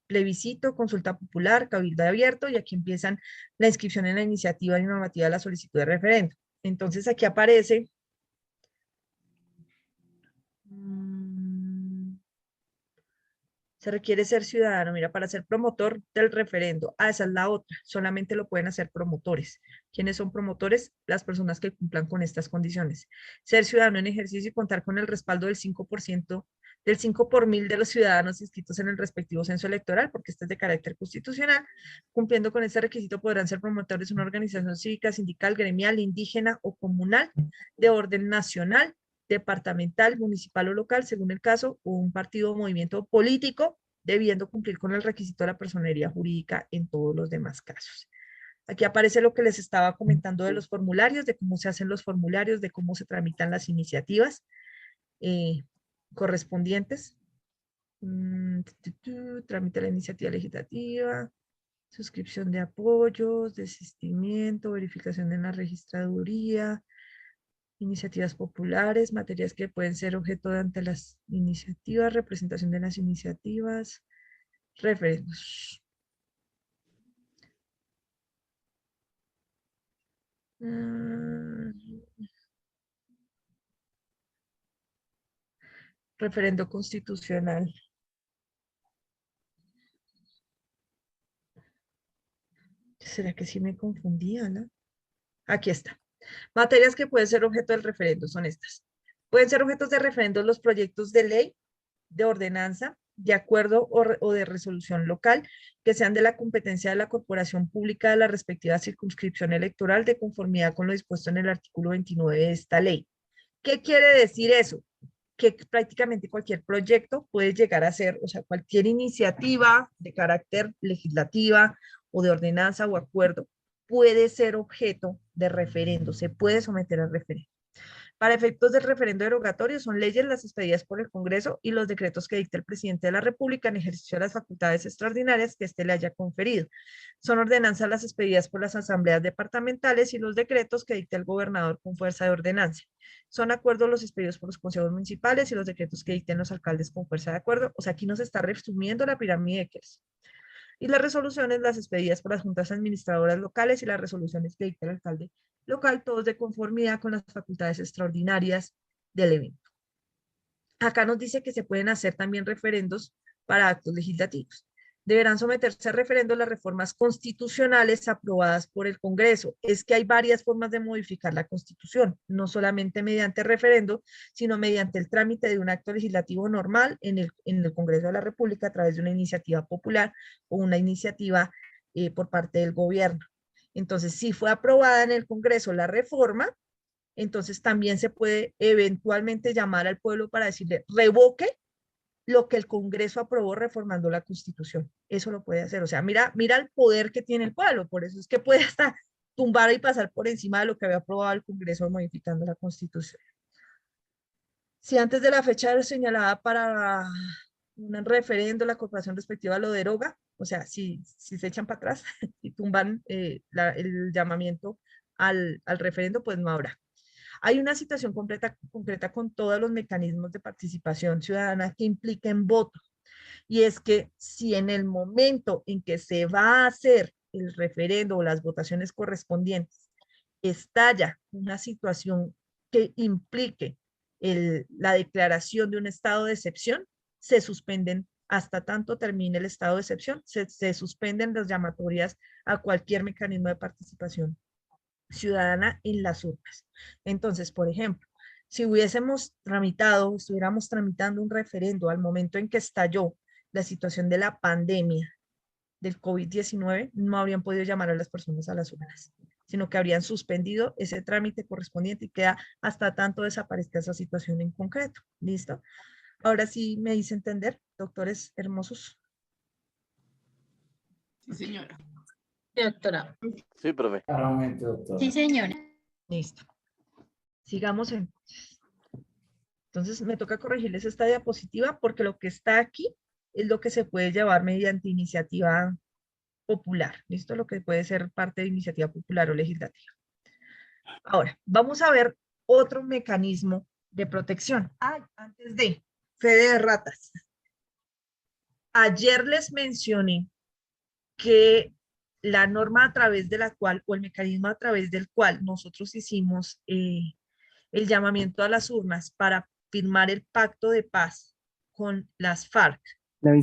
Plebiscito, consulta popular, cabildo abierto, y aquí empiezan la inscripción en la iniciativa y normativa de la solicitud de referendo. Entonces aquí aparece se requiere ser ciudadano. Mira, para ser promotor del referendo. Esa es la otra. Solamente lo pueden hacer promotores. ¿Quiénes son promotores? Las personas que cumplan con estas condiciones. Ser ciudadano en ejercicio y contar con el respaldo del 5%, del 5 por 1000 de los ciudadanos inscritos en el respectivo censo electoral, porque este es de carácter constitucional. Cumpliendo con este requisito podrán ser promotores de una organización cívica, sindical, gremial, indígena o comunal de orden nacional, departamental, municipal o local, según el caso, o un partido o movimiento político, debiendo cumplir con el requisito de la personería jurídica en todos los demás casos. Aquí aparece lo que les estaba comentando de los formularios, de cómo se hacen los formularios, de cómo se tramitan las iniciativas correspondientes. Tramita la iniciativa legislativa, suscripción de apoyos, desistimiento, verificación en la registraduría, iniciativas populares, materias que pueden ser objeto de ante las iniciativas, representación de las iniciativas, referendos. Referendo constitucional. ¿Será que sí me confundía, no? Aquí está. Materias que pueden ser objeto del referendo son estas. Pueden ser objetos de referendo los proyectos de ley, de ordenanza, de acuerdo o de resolución local, que sean de la competencia de la corporación pública de la respectiva circunscripción electoral de conformidad con lo dispuesto en el artículo 29 de esta ley. ¿Qué quiere decir eso? Que prácticamente cualquier proyecto puede llegar a ser, o sea, cualquier iniciativa de carácter legislativa o de ordenanza o acuerdo puede ser objeto de referendo, se puede someter a referendo. Para efectos del referendo derogatorio son leyes las expedidas por el Congreso y los decretos que dicta el presidente de la República en ejercicio de las facultades extraordinarias que éste le haya conferido. Son ordenanzas las expedidas por las asambleas departamentales y los decretos que dicta el gobernador con fuerza de ordenanza. Son acuerdos los expedidos por los consejos municipales y los decretos que dicten los alcaldes con fuerza de acuerdo. O sea, aquí nos está resumiendo la pirámide de Kelsen. Y las resoluciones, las expedidas por las juntas administradoras locales y las resoluciones que dicta el alcalde local, todos de conformidad con las facultades extraordinarias del evento. Acá nos dice que se pueden hacer también referendos para actos legislativos. Deberán someterse a referendo las reformas constitucionales aprobadas por el Congreso. Es que hay varias formas de modificar la Constitución, no solamente mediante referendo, sino mediante el trámite de un acto legislativo normal en el Congreso de la República a través de una iniciativa popular o una iniciativa por parte del gobierno. Entonces, si fue aprobada en el Congreso la reforma, entonces también se puede eventualmente llamar al pueblo para decirle, revoque lo que el Congreso aprobó reformando la Constitución. Eso lo puede hacer. O sea, mira el poder que tiene el pueblo. Por eso es que puede hasta tumbar y pasar por encima de lo que había aprobado el Congreso modificando la Constitución. Si antes de la fecha señalada para un referendo la corporación respectiva lo deroga, o sea, si se echan para atrás y tumban el llamamiento al referendo, pues no habrá. Hay una situación concreta con todos los mecanismos de participación ciudadana que impliquen voto, y es que si en el momento en que se va a hacer el referendo o las votaciones correspondientes estalla una situación que implique la declaración de un estado de excepción, se suspenden hasta tanto termine el estado de excepción, se suspenden las llamatorias a cualquier mecanismo de participación ciudadana en las urnas. Entonces, por ejemplo, si estuviéramos tramitando un referendo al momento en que estalló la situación de la pandemia del COVID-19, no habrían podido llamar a las personas a las urnas, sino que habrían suspendido ese trámite correspondiente y queda hasta tanto desaparezca esa situación en concreto. ¿Listo? Ahora sí me hice entender, doctores hermosos. Sí, señora. Sí, doctora. Sí, profe. Claramente, doctor. Sí, señora. Listo. Sigamos entonces. Entonces me toca corregirles esta diapositiva porque lo que está aquí es lo que se puede llevar mediante iniciativa popular. ¿Listo? Lo que puede ser parte de iniciativa popular o legislativa. Ahora, vamos a ver otro mecanismo de protección. Antes de Fede de ratas. Ayer les mencioné que la norma a través de la cual, o el mecanismo a través del cual nosotros hicimos el llamamiento a las urnas para firmar el pacto de paz con las FARC,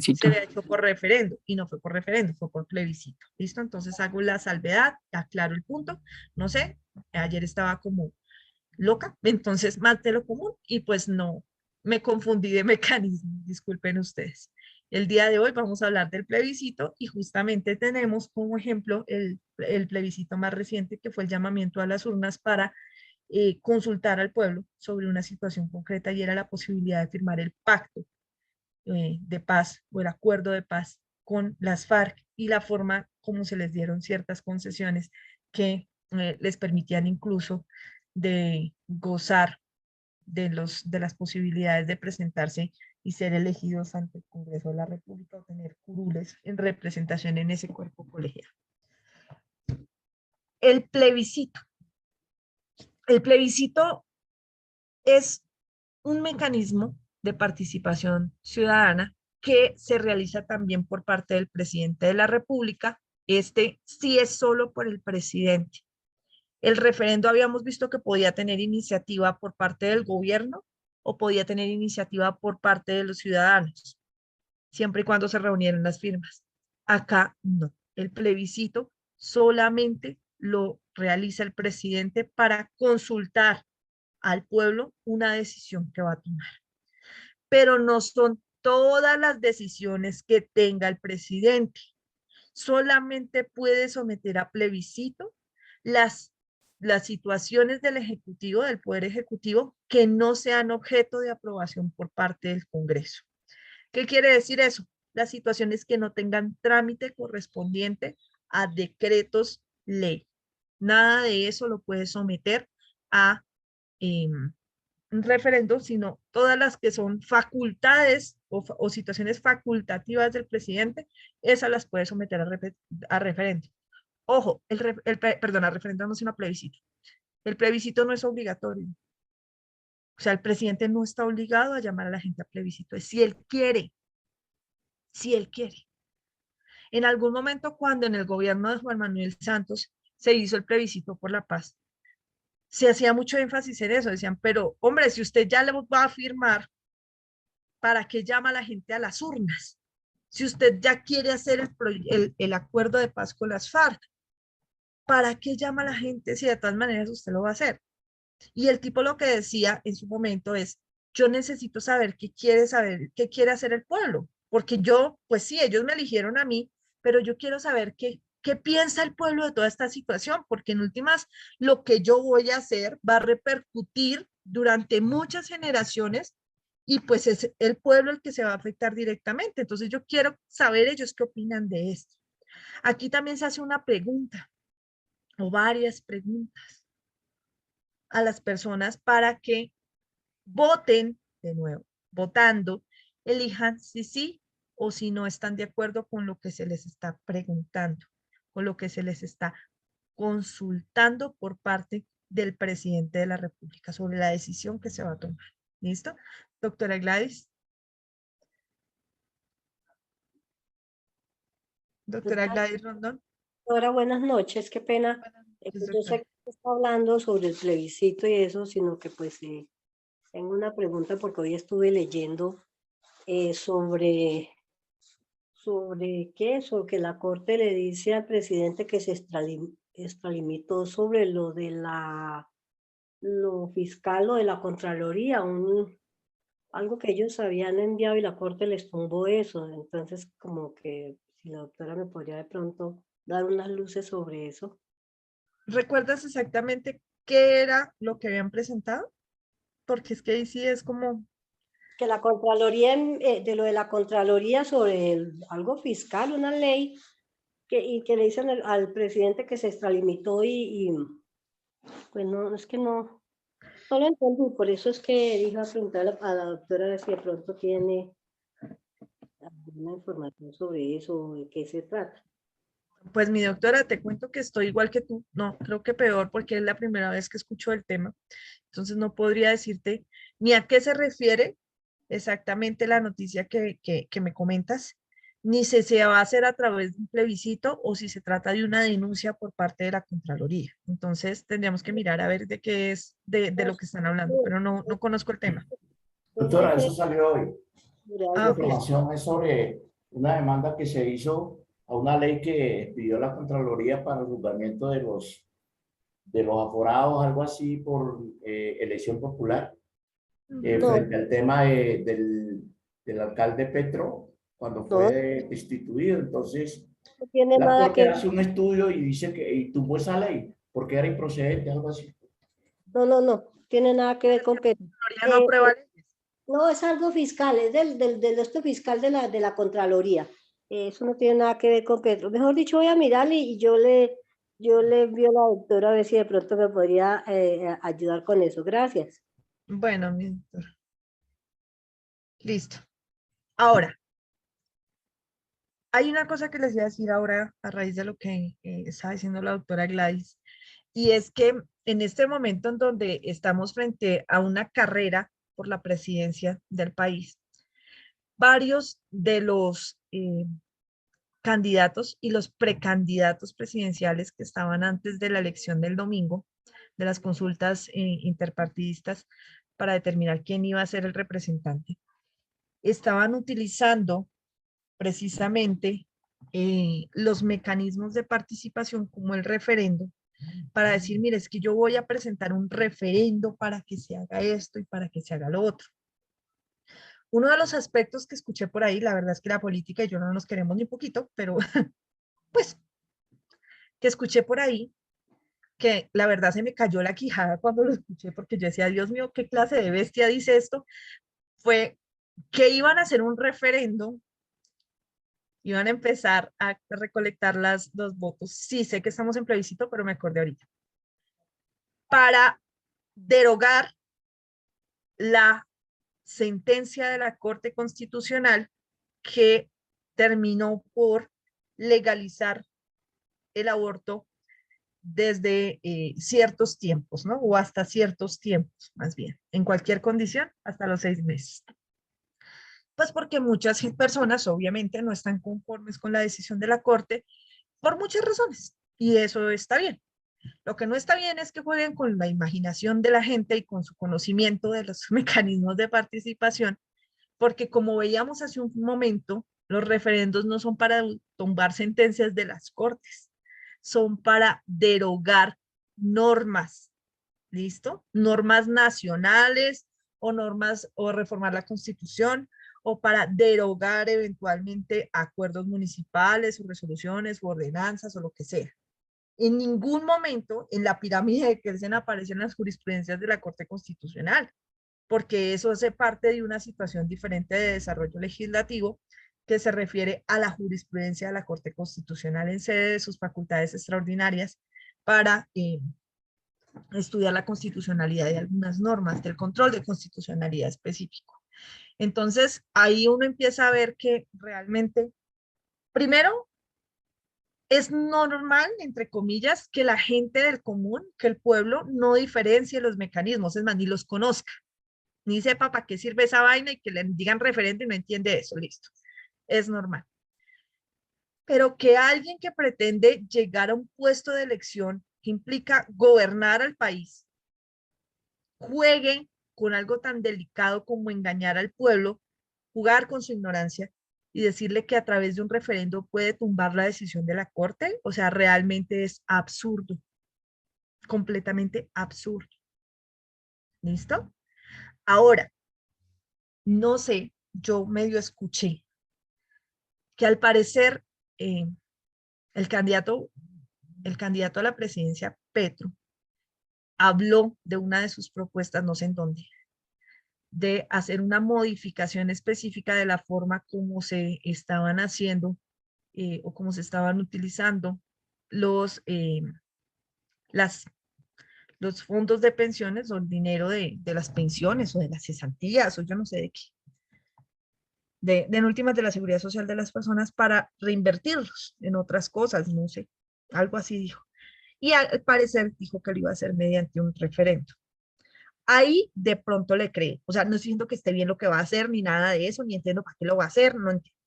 se había hecho por referendo, y no fue por referendo, fue por plebiscito. ¿Listo? Entonces hago la salvedad, aclaro el punto, no sé, ayer estaba como loca, entonces más de lo común, y pues no, me confundí de mecanismo, disculpen ustedes. El día de hoy vamos a hablar del plebiscito y justamente tenemos como ejemplo el plebiscito más reciente que fue el llamamiento a las urnas para consultar al pueblo sobre una situación concreta y era la posibilidad de firmar el pacto de paz o el acuerdo de paz con las FARC y la forma como se les dieron ciertas concesiones que les permitían incluso de gozar de las posibilidades de presentarse y ser elegidos ante el Congreso de la República o tener curules en representación en ese cuerpo colegial. El plebiscito. El plebiscito es un mecanismo de participación ciudadana que se realiza también por parte del presidente de la República. Este sí es solo por el presidente. El referendo habíamos visto que podía tener iniciativa por parte del gobierno o podía tener iniciativa por parte de los ciudadanos, siempre y cuando se reunieran las firmas. Acá no. El plebiscito solamente lo realiza el presidente para consultar al pueblo una decisión que va a tomar. Pero no son todas las decisiones que tenga el presidente. Solamente puede someter a plebiscito las situaciones del Ejecutivo, del Poder Ejecutivo, que no sean objeto de aprobación por parte del Congreso. ¿Qué quiere decir eso? Las situaciones que no tengan trámite correspondiente a decretos ley. Nada de eso lo puede someter a un referendo, sino todas las que son facultades o situaciones facultativas del presidente, esas las puede someter a referendo. Ojo, perdón, a referendo no, sino a plebiscito. El plebiscito no es obligatorio. O sea, el presidente no está obligado a llamar a la gente a plebiscito. Es si él quiere. Si él quiere. En algún momento, cuando en el gobierno de Juan Manuel Santos se hizo el plebiscito por la paz, se hacía mucho énfasis en eso. Decían, pero hombre, si usted ya le va a firmar, ¿para qué llama a la gente a las urnas? Si usted ya quiere hacer el acuerdo de paz con las FARC, ¿para qué llama a la gente si de todas maneras usted lo va a hacer? Y el tipo lo que decía en su momento es, yo necesito saber, qué quiere hacer el pueblo, porque yo, pues sí, ellos me eligieron a mí, pero yo quiero saber qué piensa el pueblo de toda esta situación, porque en últimas lo que yo voy a hacer va a repercutir durante muchas generaciones y pues es el pueblo el que se va a afectar directamente. Entonces yo quiero saber ellos qué opinan de esto. Aquí también se hace una pregunta o varias preguntas a las personas para que voten de nuevo, votando, elijan si sí o si no están de acuerdo con lo que se les está preguntando, con lo que se les está consultando por parte del presidente de la República sobre la decisión que se va a tomar. ¿Listo? Doctora Gladys. Doctora Gladys Rondón. Doctora, buenas noches, qué pena. noches, Yo sé doctora. que está hablando sobre el plebiscito y eso, sino que pues tengo una pregunta porque hoy estuve leyendo sobre qué, sobre que la Corte le dice al presidente que se extralimitó sobre lo de lo fiscal o de la Contraloría, algo que ellos habían enviado y la Corte les tumbó eso. Entonces, como que si la doctora me podría de pronto dar unas luces sobre eso. ¿Recuerdas exactamente qué era lo que habían presentado? Porque es que ahí sí es como, Que la Contraloría, de lo de la Contraloría sobre algo fiscal, una ley, y que le dicen al presidente que se extralimitó pues no, es que no lo entendí, por eso es que dije a preguntarle a la doctora a ver si de pronto tiene alguna información sobre eso, de qué se trata. pues mi doctora, te cuento que estoy igual que tú. No, creo que peor porque es la primera vez que escucho el tema. Entonces no podría decirte ni a qué se refiere exactamente la noticia que me comentas, ni si se va a hacer a través de un plebiscito o si se trata de una denuncia por parte de la Contraloría. Entonces tendríamos que mirar a ver de qué es de lo que están hablando, pero no conozco el tema. Doctora, eso salió hoy. Sobre Ah, La algo ok. información es sobre una demanda que se hizo a una ley que pidió la Contraloría para el juzgamiento de los aforados, algo así, por elección popular, no, frente al tema del alcalde Petro, cuando no, fue destituido. Entonces, no tiene la nada que Corte ver. hace un estudio y dice y tumbó esa ley porque era improcedente, algo así. No tiene nada que ver con Petro. Contraloría no aprueba leyes. No, es algo fiscal, es del esto fiscal de la Contraloría. Eso no tiene nada que ver con Petro. Mejor dicho, voy a mirarle y yo le envío a la doctora a ver si de pronto me podría ayudar con eso. Gracias. Bueno, mi doctora. Listo. Ahora, hay una cosa que les voy a decir ahora a raíz de lo que estaba diciendo la doctora Gladys, y es que en este momento en donde estamos frente a una carrera por la presidencia del país, varios de los candidatos y los precandidatos presidenciales que estaban antes de la elección del domingo, de las consultas interpartidistas para determinar quién iba a ser el representante, estaban utilizando precisamente los mecanismos de participación como el referendo para decir, mire, es que yo voy a presentar un referendo para que se haga esto y para que se haga lo otro. Uno de los aspectos que escuché por ahí, la verdad es que la política y yo no nos queremos ni poquito, pero pues que escuché por ahí, que la verdad se me cayó la quijada cuando lo escuché porque yo decía, Dios mío, ¿qué clase de bestia dice esto? Fue que iban a hacer un referendo, iban a empezar a recolectar los votos. Sí, sé que estamos en plebiscito, pero me acordé ahorita. Para derogar la sentencia de la Corte Constitucional que terminó por legalizar el aborto desde ciertos tiempos, ¿no? O hasta ciertos tiempos, más bien, en cualquier condición, hasta los 6 meses. Pues porque muchas personas obviamente no están conformes con la decisión de la Corte por muchas razones, y eso está bien. Lo que no está bien es que jueguen con la imaginación de la gente y con su conocimiento de los mecanismos de participación, porque como veíamos hace un momento, los referendos no son para tumbar sentencias de las cortes, son para derogar normas, ¿listo? Normas nacionales o normas o reformar la Constitución o para derogar eventualmente acuerdos municipales o resoluciones o ordenanzas o lo que sea. En ningún momento en la pirámide de Kelsen aparecen las jurisprudencias de la Corte Constitucional, porque eso hace parte de una situación diferente de desarrollo legislativo que se refiere a la jurisprudencia de la Corte Constitucional en sede de sus facultades extraordinarias para estudiar la constitucionalidad de algunas normas, del control de constitucionalidad específico. Entonces, ahí uno empieza a ver que realmente, primero, es normal, entre comillas, que la gente del común, que el pueblo no diferencie los mecanismos, es más, ni los conozca, ni sepa para qué sirve esa vaina y que le digan referente y no entiende eso, listo. Es normal. Pero que alguien que pretende llegar a un puesto de elección que implica gobernar al país, juegue con algo tan delicado como engañar al pueblo, jugar con su ignorancia y decirle que a través de un referendo puede tumbar la decisión de la Corte, o sea, realmente es absurdo, completamente absurdo. ¿Listo? Ahora, no sé, yo medio escuché que al parecer eh, el candidato a la presidencia, Petro, habló de una de sus propuestas, no sé en dónde, de hacer una modificación específica de la forma como se estaban haciendo o cómo se estaban utilizando los, las, los fondos de pensiones o el dinero de las pensiones o de las cesantías o yo no sé de qué. En últimas de la seguridad social de las personas para reinvertirlos en otras cosas, no sé, algo así dijo. Y al parecer dijo que lo iba a hacer mediante un referendo. Ahí de pronto le cree, o sea, no estoy diciendo que esté bien lo que va a hacer, ni nada de eso, ni entiendo para qué lo va a hacer, no entiendo.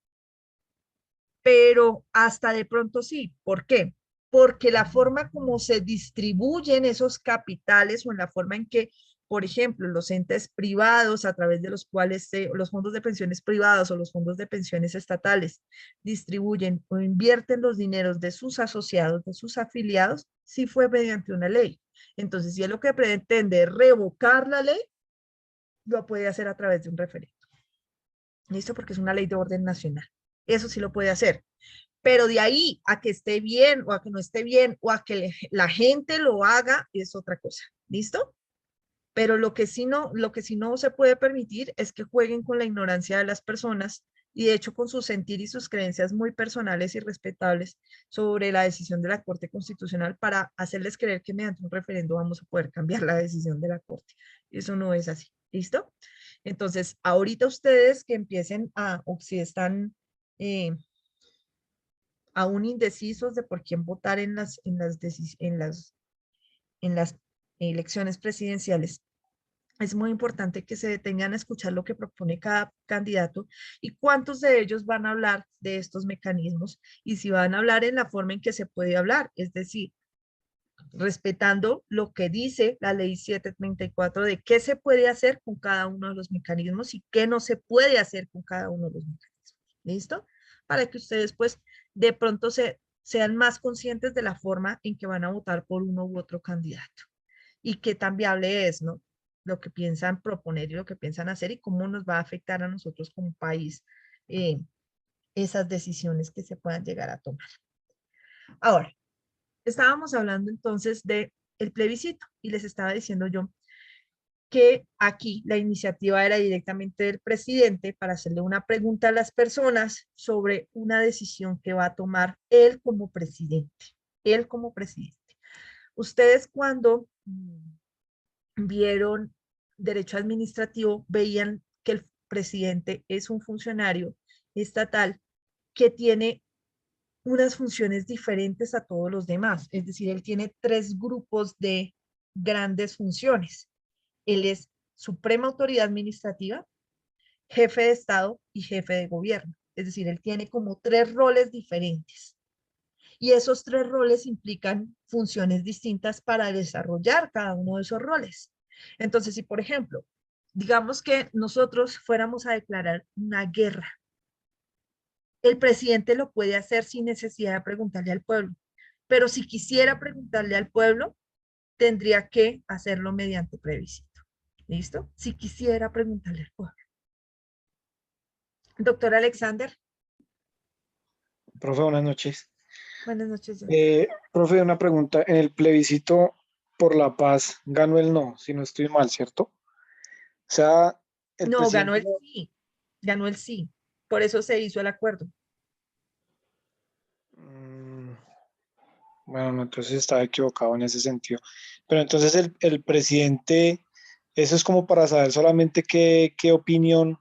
Pero hasta de pronto sí, ¿por qué? Porque la forma como se distribuyen esos capitales o en la forma en que, por ejemplo, los entes privados a través de los cuales los fondos de pensiones privados o los fondos de pensiones estatales distribuyen o invierten los dineros de sus asociados, de sus afiliados, sí fue mediante una ley. Entonces, si es lo que pretende revocar la ley, lo puede hacer a través de un referendo. ¿Listo? Porque es una ley de orden nacional. Eso sí lo puede hacer. Pero de ahí a que esté bien o a que no esté bien o a que la gente lo haga es otra cosa. ¿Listo? Pero lo que sí no se puede permitir es que jueguen con la ignorancia de las personas y de hecho con su sentir y sus creencias muy personales y respetables sobre la decisión de la Corte Constitucional para hacerles creer que mediante un referendo vamos a poder cambiar la decisión de la Corte. Eso no es así. ¿Listo? Entonces, ahorita ustedes que empiecen o si están aún indecisos de por quién votar en las elecciones presidenciales, es muy importante que se detengan a escuchar lo que propone cada candidato y cuántos de ellos van a hablar de estos mecanismos y si van a hablar en la forma en que se puede hablar, es decir, respetando lo que dice la ley 734 de qué se puede hacer con cada uno de los mecanismos y qué no se puede hacer con cada uno de los mecanismos. ¿Listo? Para que ustedes pues de pronto sean más conscientes de la forma en que van a votar por uno u otro candidato y qué tan viable es, ¿no? Lo que piensan proponer y lo que piensan hacer y cómo nos va a afectar a nosotros como país esas decisiones que se puedan llegar a tomar. Ahora, estábamos hablando entonces de el plebiscito y les estaba diciendo yo que aquí la iniciativa era directamente del presidente para hacerle una pregunta a las personas sobre una decisión que va a tomar él como presidente. Él como presidente. Ustedes cuando vieron derecho administrativo veían que el presidente es un funcionario estatal que tiene unas funciones diferentes a todos los demás. Es decir, él tiene 3 grupos de grandes funciones. Él es Suprema Autoridad Administrativa, Jefe de Estado y Jefe de Gobierno. Es decir, él tiene como 3 roles diferentes. Y esos 3 roles implican funciones distintas para desarrollar cada uno de esos roles. Entonces, si por ejemplo, digamos que nosotros fuéramos a declarar una guerra, el presidente lo puede hacer sin necesidad de preguntarle al pueblo. Pero si quisiera preguntarle al pueblo, tendría que hacerlo mediante plebiscito. ¿Listo? Si quisiera preguntarle al pueblo. Doctor Alexander. Profe, buenas noches. Buenas noches. Profe, una pregunta. En el plebiscito por la paz ganó el no, si no estoy mal, ¿cierto? O sea, el No, presidente... ganó el sí. Ganó el sí. Por eso se hizo el acuerdo. Bueno, no, entonces estaba equivocado en ese sentido. Pero entonces el presidente, eso es como para saber solamente qué opinión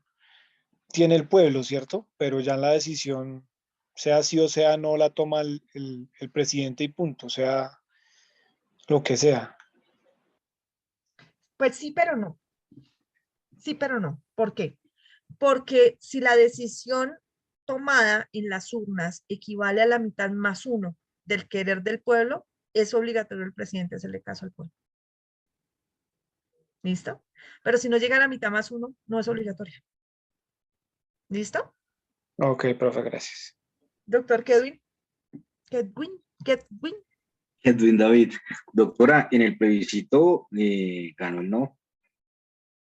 tiene el pueblo, ¿cierto? Pero ya la decisión, sea sí o sea no, la toma el presidente y punto, sea lo que sea. Pues sí, pero no. Sí, pero no. ¿Por qué? Porque si la decisión tomada en las urnas equivale a la mitad más uno del querer del pueblo, es obligatorio el presidente hacerle caso al pueblo. ¿Listo? Pero si no llega a la mitad más uno, no es obligatorio. ¿Listo? Ok, profe, gracias. Doctor Kedwin. Kedwin. Edwin David, doctora, en el plebiscito ganó el no.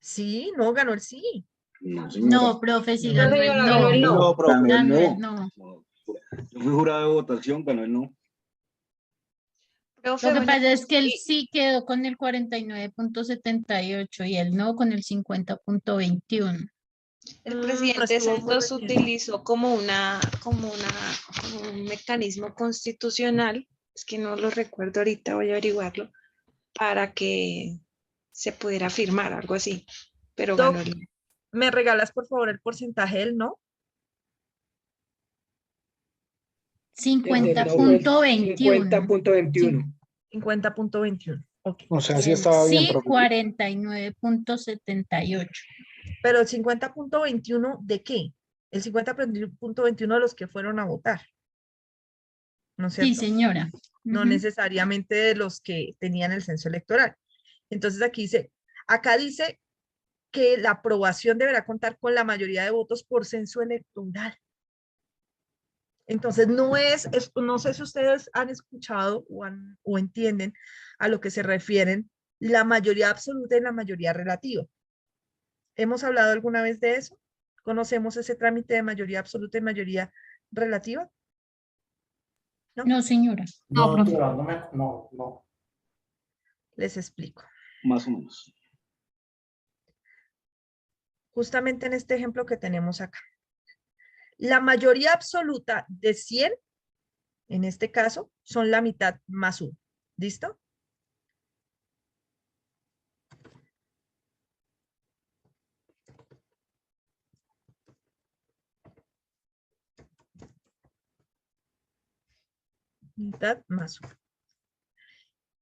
Sí, no, ganó el sí. No, señora. No, profe, si No, ganó el señora, ganó el no. no. No, profe, ganó el Ganó el no. no. No, yo fui jurado de votación, ganó el no. Profe, Lo que bueno, pasa es que el y- sí quedó con el 49.78 y el no con el 50.21. El No presidente estuvo muy Santos reciente. utilizó como un mecanismo constitucional, es que no lo recuerdo ahorita, voy a averiguarlo, para que se pudiera firmar, algo así, pero Doc, ganó el... ¿me regalas por favor el porcentaje del no? El no fue el 50.21. 50.21. 50.21. Ok. O sea, Y sí el estaba bien, sí profe. 49.78. Pero el 50.21 ¿de qué? El 50.21 de los que fueron a votar. ¿No es Sí, cierto? señora. No Ujú. necesariamente de los que tenían el censo electoral. Entonces acá dice que la aprobación deberá contar con la mayoría de votos por censo electoral. Entonces no no sé si ustedes han escuchado o entienden a lo que se refieren la mayoría absoluta y la mayoría relativa. ¿Hemos hablado alguna vez de eso? ¿Conocemos ese trámite de mayoría absoluta y mayoría relativa? ¿No? No, señora. No, doctora, no. Les explico. Más o menos. Justamente en este ejemplo que tenemos acá. La mayoría absoluta de 100, en este caso, son la mitad más 1. ¿Listo? Mitad más 1.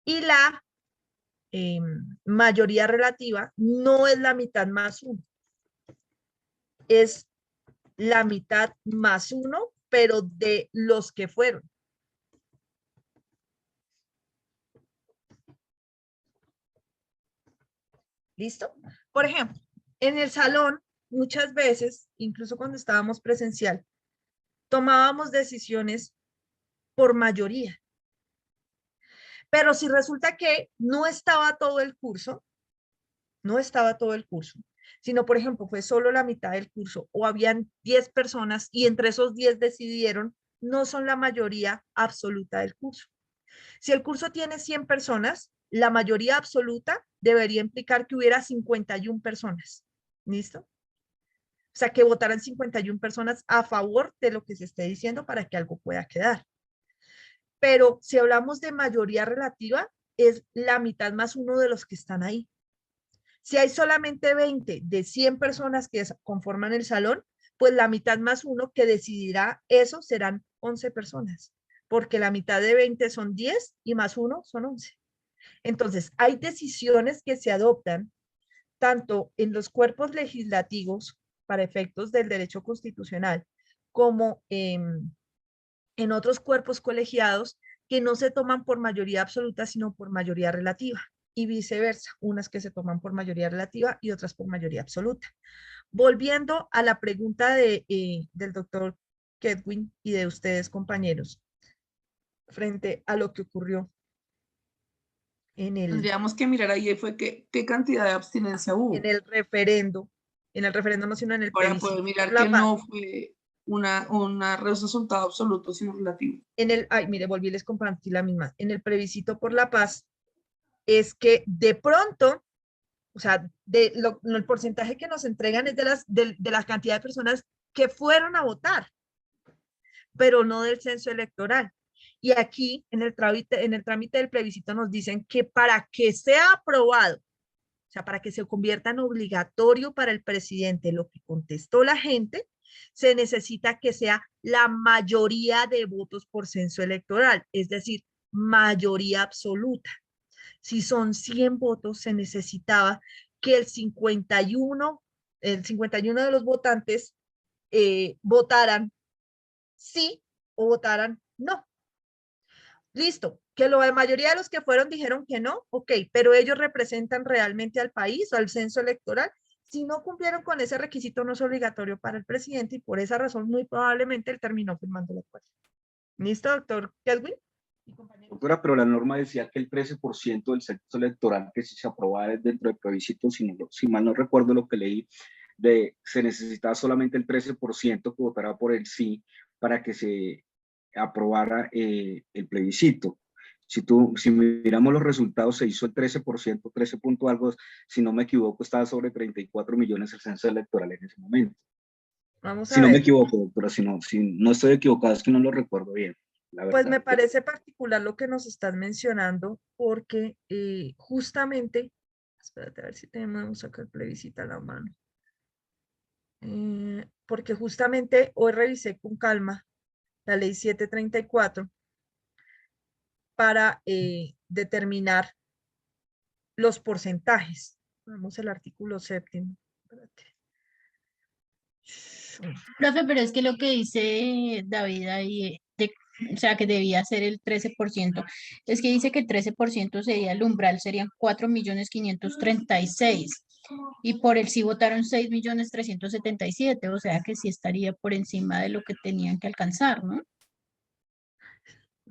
Y la mayoría relativa no es la mitad más 1. Es la mitad más 1, pero de los que fueron. ¿Listo? Por ejemplo, en el salón, muchas veces, incluso cuando estábamos presencial, tomábamos decisiones por mayoría. Pero si resulta que no estaba todo el curso, sino, por ejemplo, fue solo la mitad del curso o habían 10 personas y entre esos 10 decidieron, no son la mayoría absoluta del curso. Si el curso tiene 100 personas, la mayoría absoluta debería implicar que hubiera 51 personas. ¿Listo? O sea, que votaran 51 personas a favor de lo que se esté diciendo para que algo pueda quedar. Pero si hablamos de mayoría relativa, es la mitad más uno de los que están ahí. Si hay solamente 20 de 100 personas que conforman el salón, pues la mitad más uno que decidirá eso serán 11 personas, porque la mitad de 20 son 10 y más uno son 11. Entonces, hay decisiones que se adoptan tanto en los cuerpos legislativos para efectos del derecho constitucional como en otros cuerpos colegiados que no se toman por mayoría absoluta, sino por mayoría relativa y viceversa, unas que se toman por mayoría relativa y otras por mayoría absoluta. Volviendo a la pregunta del doctor Kedwin y de ustedes, compañeros, frente a lo que ocurrió en Tendríamos que mirar ahí fue qué cantidad de abstinencia hubo en el referendo no, sino en el para plebiscito poder mirar por la que paz. no fue un resultado absoluto, sino relativo. Mire, volví a les compartí la misma. En el plebiscito por la paz es que de pronto, o sea, el porcentaje que nos entregan es de la cantidad de personas que fueron a votar, pero no del censo electoral. Y aquí, en el trámite del plebiscito, nos dicen que para que sea aprobado, o sea, para que se convierta en obligatorio para el presidente, lo que contestó la gente, se necesita que sea la mayoría de votos por censo electoral, es decir, mayoría absoluta. Si son 100 votos, se necesitaba que el 51 de los votantes votaran sí o votaran no. Listo, que la mayoría de los que fueron dijeron que no, ok, pero ellos representan realmente al país o al censo electoral. Si no cumplieron con ese requisito, no es obligatorio para el presidente y por esa razón muy probablemente él terminó firmando el acuerdo. ¿Listo, doctor Kedwin? Doctora, pero la norma decía que el 13% del censo electoral que si se aprobaba dentro del plebiscito, si mal no recuerdo lo que leí, se necesitaba solamente el 13% que votara por el sí para que se aprobara el plebiscito. Si miramos los resultados, se hizo el 13%, 13 punto algo, si no me equivoco, estaba sobre 34 millones el censo electoral en ese momento. Vamos a Si no ver. me equivoco, doctora, si no estoy equivocado, es que no lo recuerdo bien. Pues me parece particular lo que nos estás mencionando, porque justamente, espérate a ver si tenemos acá el plebiscito a la mano, porque justamente hoy revisé con calma la ley 734 para determinar los porcentajes. Vamos al artículo 7º. Espérate. Profe, pero es que lo que dice David ahí, o sea, que debía ser el 13%, es que dice que el 13% sería el umbral, serían 4.536.000, y por el sí votaron 6.377.000, o sea que sí estaría por encima de lo que tenían que alcanzar, ¿no?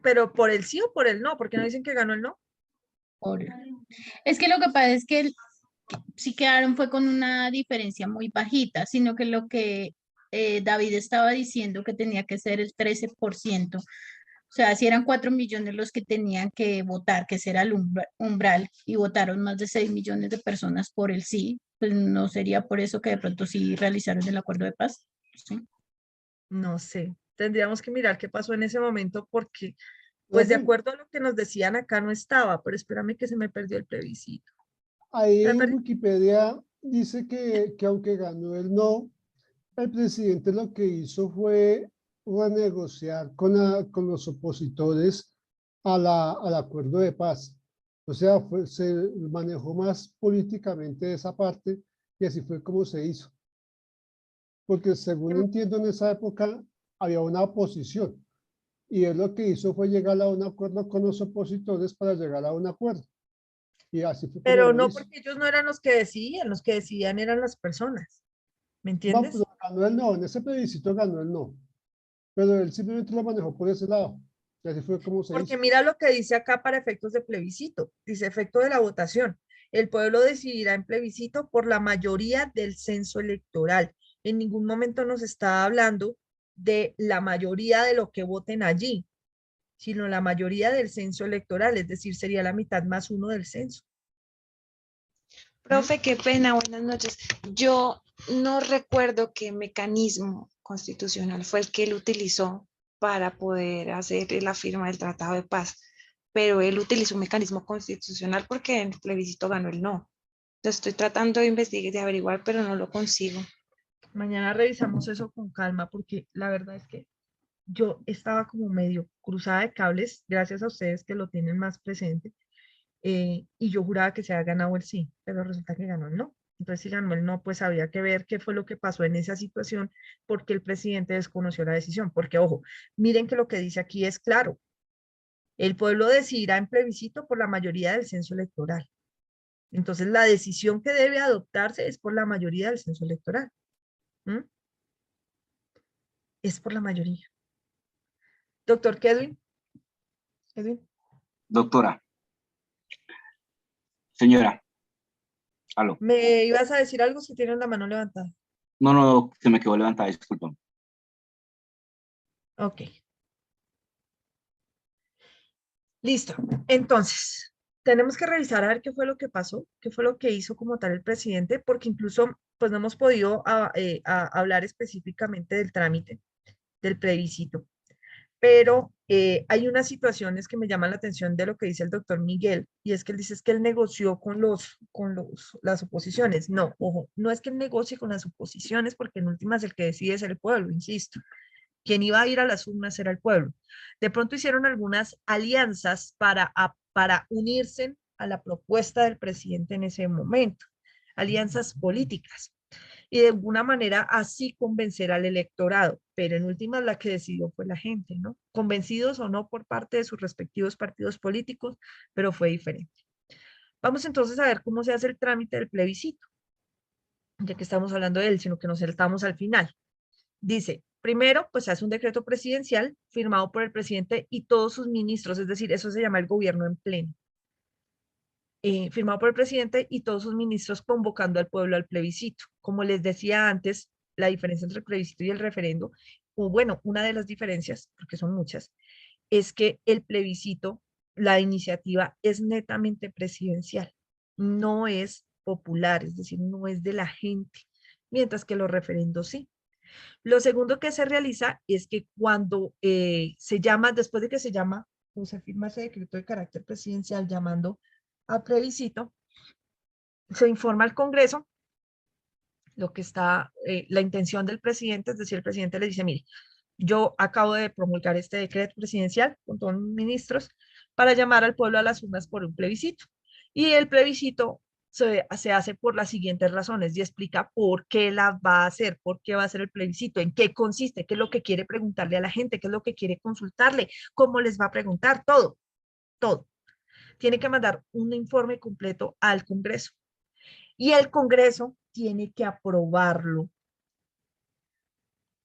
Pero por el sí o por el no, porque no dicen que ganó el no. Es que lo que pasa es que sí quedaron fue con una diferencia muy bajita, sino que lo que David estaba diciendo que tenía que ser el 13%, o sea, si eran 4 millones los que tenían que votar, que será el umbral, y votaron más de 6 millones de personas por el sí, pues no sería por eso que de pronto sí realizaron el acuerdo de paz. ¿Sí? No sé, tendríamos que mirar qué pasó en ese momento porque, pues de acuerdo a lo que nos decían acá no estaba, pero espérame que se me perdió el plebiscito. Ahí en Wikipedia dice que aunque ganó el no, el presidente lo que hizo fue renegociar con los opositores al acuerdo de paz. O sea, se manejó más políticamente esa parte y así fue como se hizo. Porque según entiendo en esa época había una oposición y él lo que hizo fue llegar a un acuerdo con los opositores para llegar a un acuerdo. Y así fue como Pero lo no, hizo. porque ellos no eran los que decidían eran las personas. ¿Me No, entiendes? pero ganó el no, en ese plebiscito ganó el no. Pero él simplemente lo manejó por ese lado. Y así fue como se Porque hizo. mira lo que dice acá para efectos de plebiscito. Dice efecto de la votación. El pueblo decidirá en plebiscito por la mayoría del censo electoral. En ningún momento nos está hablando de la mayoría de lo que voten allí, sino la mayoría del censo electoral, es decir, sería la mitad más uno del censo. Profe, qué pena, buenas noches. Yo no recuerdo qué mecanismo constitucional fue el que él utilizó para poder hacer la firma del Tratado de Paz, pero él utilizó un mecanismo constitucional porque en el plebiscito ganó el no. Lo estoy tratando de investigar y de averiguar, pero no lo consigo. Mañana revisamos eso con calma porque la verdad es que yo estaba como medio cruzada de cables, gracias a ustedes que lo tienen más presente, y yo juraba que se había ganado el sí, pero resulta que ganó el no. Entonces, si ganó el no, pues había que ver qué fue lo que pasó en esa situación, porque el presidente desconoció la decisión. Porque, ojo, miren que lo que dice aquí es claro. El pueblo decidirá en plebiscito por la mayoría del censo electoral. Entonces, la decisión que debe adoptarse es por la mayoría del censo electoral. ¿Mm? Es por la mayoría. Doctor Kedwin. Kedwin. Doctora. Señora. Aló. ¿Me ibas a decir algo si tienes la mano levantada? No, se me quedó levantada, disculpa. Ok. Listo. Entonces, tenemos que revisar a ver qué fue lo que pasó, qué fue lo que hizo como tal el presidente, porque incluso pues no hemos podido hablar específicamente del trámite, del plebiscito. pero hay unas situaciones que me llaman la atención de lo que dice el doctor Miguel, y es que él dice es que él negoció con las oposiciones. No, ojo, no es que él negocie con las oposiciones, porque en últimas el que decide es el pueblo, insisto. Quien iba a ir a las urnas era el pueblo. De pronto hicieron algunas alianzas para unirse a la propuesta del presidente en ese momento, alianzas políticas, y de alguna manera así convencer al electorado, pero en últimas la que decidió fue la gente, ¿no? Convencidos o no por parte de sus respectivos partidos políticos, pero fue diferente. Vamos entonces a ver cómo se hace el trámite del plebiscito, ya que estamos hablando de él, sino que nos saltamos al final. Dice, primero, pues se hace un decreto presidencial firmado por el presidente y todos sus ministros, es decir, eso se llama el gobierno en pleno. Firmado por el presidente y todos sus ministros convocando al pueblo al plebiscito. Como les decía antes, la diferencia entre el plebiscito y el referendo, o bueno, una de las diferencias, porque son muchas, es que el plebiscito, la iniciativa es netamente presidencial, no es popular, es decir, no es de la gente, mientras que los referendos sí. Lo segundo que se realiza es que cuando se llama, después de que se llama, o se firma ese decreto de carácter presidencial llamando a plebiscito, se informa al Congreso lo que está, la intención del presidente, es decir, el presidente le dice, mire, yo acabo de promulgar este decreto presidencial con todos los ministros para llamar al pueblo a las urnas por un plebiscito. Y el plebiscito se hace por las siguientes razones y explica por qué la va a hacer, por qué va a hacer el plebiscito, en qué consiste, qué es lo que quiere preguntarle a la gente, qué es lo que quiere consultarle, cómo les va a preguntar, todo, todo. Tiene que mandar un informe completo al Congreso y el Congreso tiene que aprobarlo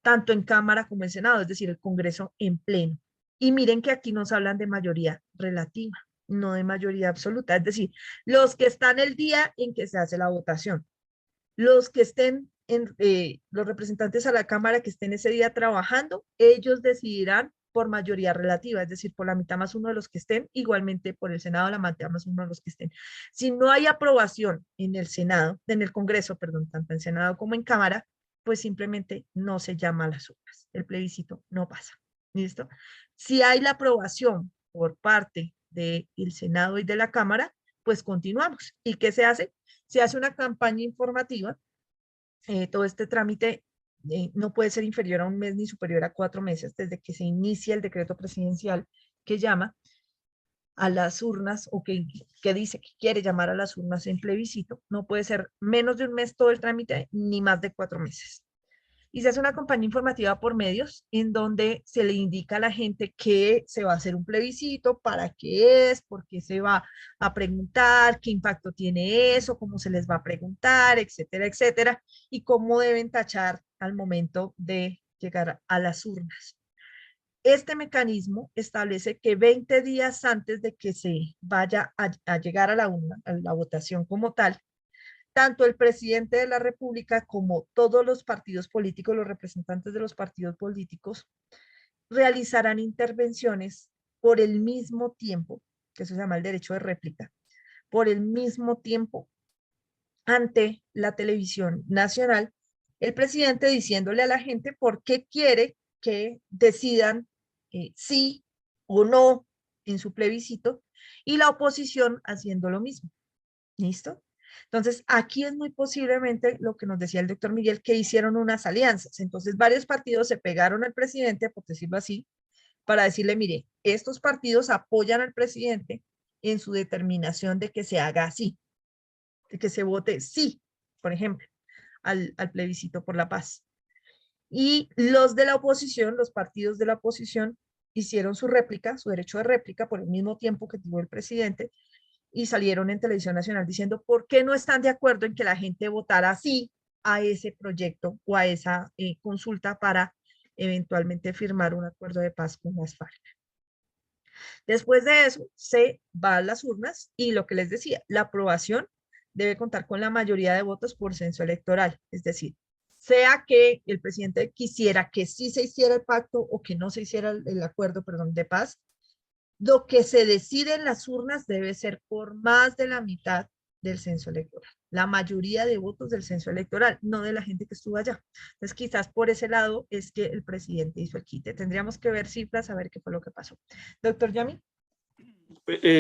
tanto en Cámara como en Senado, es decir, el Congreso en pleno. Y miren que aquí nos hablan de mayoría relativa, no de mayoría absoluta, es decir, los que están el día en que se hace la votación, los que estén, los representantes a la Cámara que estén ese día trabajando, ellos decidirán por mayoría relativa, es decir, por la mitad más uno de los que estén, igualmente por el Senado la mitad más uno de los que estén. Si no hay aprobación en el Senado, en el Congreso, perdón, tanto en Senado como en Cámara, pues simplemente no se llama a las urnas. El plebiscito no pasa. ¿Listo? Si hay la aprobación por parte del Senado y de la Cámara, pues continuamos. ¿Y qué se hace? Se hace una campaña informativa. Todo este trámite no puede ser inferior a un mes ni superior a 4 meses desde que se inicia el decreto presidencial que llama a las urnas o que dice que quiere llamar a las urnas en plebiscito. No puede ser menos de un mes todo el trámite ni más de 4 meses. Y se hace una campaña informativa por medios en donde se le indica a la gente que se va a hacer un plebiscito, para qué es, por qué se va a preguntar, qué impacto tiene eso, cómo se les va a preguntar, etcétera, etcétera, y cómo deben tachar al momento de llegar a las urnas. Este mecanismo establece que 20 días antes de que se vaya a llegar a la urna, a la votación como tal, tanto el presidente de la República como todos los partidos políticos, los representantes de los partidos políticos, realizarán intervenciones por el mismo tiempo, que eso se llama el derecho de réplica, por el mismo tiempo ante la televisión nacional, el presidente diciéndole a la gente por qué quiere que decidan sí o no en su plebiscito, y la oposición haciendo lo mismo. ¿Listo? Entonces, aquí es muy posiblemente lo que nos decía el doctor Miguel, que hicieron unas alianzas. Entonces, varios partidos se pegaron al presidente, por decirlo así, para decirle, mire, estos partidos apoyan al presidente en su determinación de que se haga así, de que se vote sí, por ejemplo, al plebiscito por la paz. Y los de la oposición, los partidos de la oposición, hicieron su réplica, su derecho de réplica, por el mismo tiempo que tuvo el presidente, y salieron en Televisión Nacional diciendo por qué no están de acuerdo en que la gente votara sí a ese proyecto o a esa consulta para eventualmente firmar un acuerdo de paz con las FARC. Después de eso, se va a las urnas y lo que les decía, la aprobación debe contar con la mayoría de votos por censo electoral, es decir, sea que el presidente quisiera que sí se hiciera el pacto o que no se hiciera el acuerdo, perdón, de paz, lo que se decide en las urnas debe ser por más de la mitad del censo electoral. la mayoría de votos del censo electoral, no de la gente que estuvo allá. Entonces, quizás por ese lado es que el presidente hizo el quite. Tendríamos que ver cifras, a ver qué fue lo que pasó. Doctor Yami.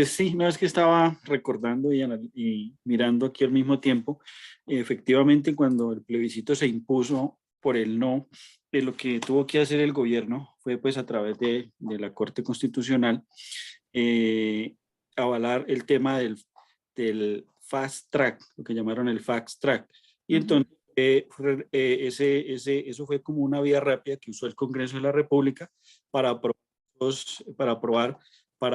Sí, no, es que estaba recordando y mirando aquí al mismo tiempo. Efectivamente, cuando el plebiscito se impuso por el no, lo que tuvo que hacer el gobierno fue, pues, a través de la Corte Constitucional, avalar el tema del fast track, lo que llamaron el fast track. Y entonces eso fue como una vía rápida que usó el Congreso de la República para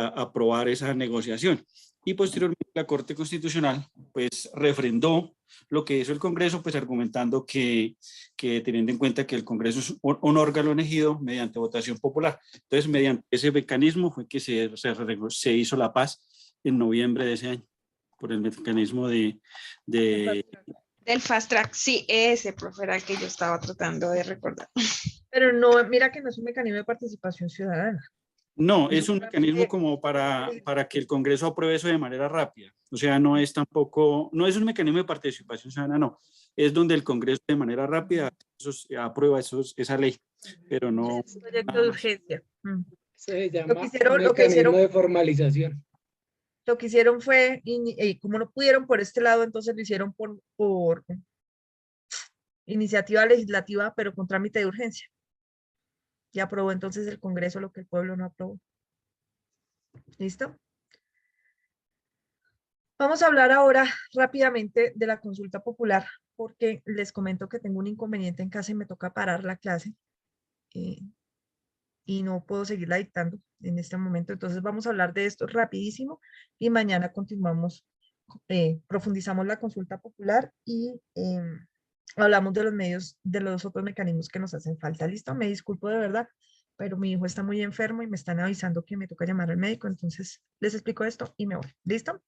aprobar esa negociación. Y posteriormente la Corte Constitucional pues refrendó lo que hizo el Congreso, pues argumentando que teniendo en cuenta que el Congreso es un órgano elegido mediante votación popular. Entonces, mediante ese mecanismo fue que se hizo la paz en noviembre de ese año, por el mecanismo del fast track. Sí, ese, profe, era el que yo estaba tratando de recordar. Pero no, mira que no es un mecanismo de participación ciudadana. No, es un mecanismo como para que el Congreso apruebe eso de manera rápida. O sea, no es tampoco, no es un mecanismo de participación ciudadana, no. Es donde el Congreso de manera rápida aprueba esa ley, pero no. Es un proyecto de urgencia. Se llama lo que hicieron de formalización. Lo que hicieron fue, como no pudieron por este lado, entonces lo hicieron por iniciativa legislativa, pero con trámite de urgencia. Y aprobó entonces el Congreso lo que el pueblo no aprobó. ¿Listo? Vamos a hablar ahora rápidamente de la consulta popular, porque les comento que tengo un inconveniente en casa y me toca parar la clase. Y no puedo seguirla dictando en este momento. Entonces vamos a hablar de esto rapidísimo y mañana continuamos, profundizamos la consulta popular y hablamos de los medios, de los otros mecanismos que nos hacen falta. ¿Listo? Me disculpo de verdad, pero mi hijo está muy enfermo y me están avisando que me toca llamar al médico, entonces les explico esto y me voy. ¿Listo?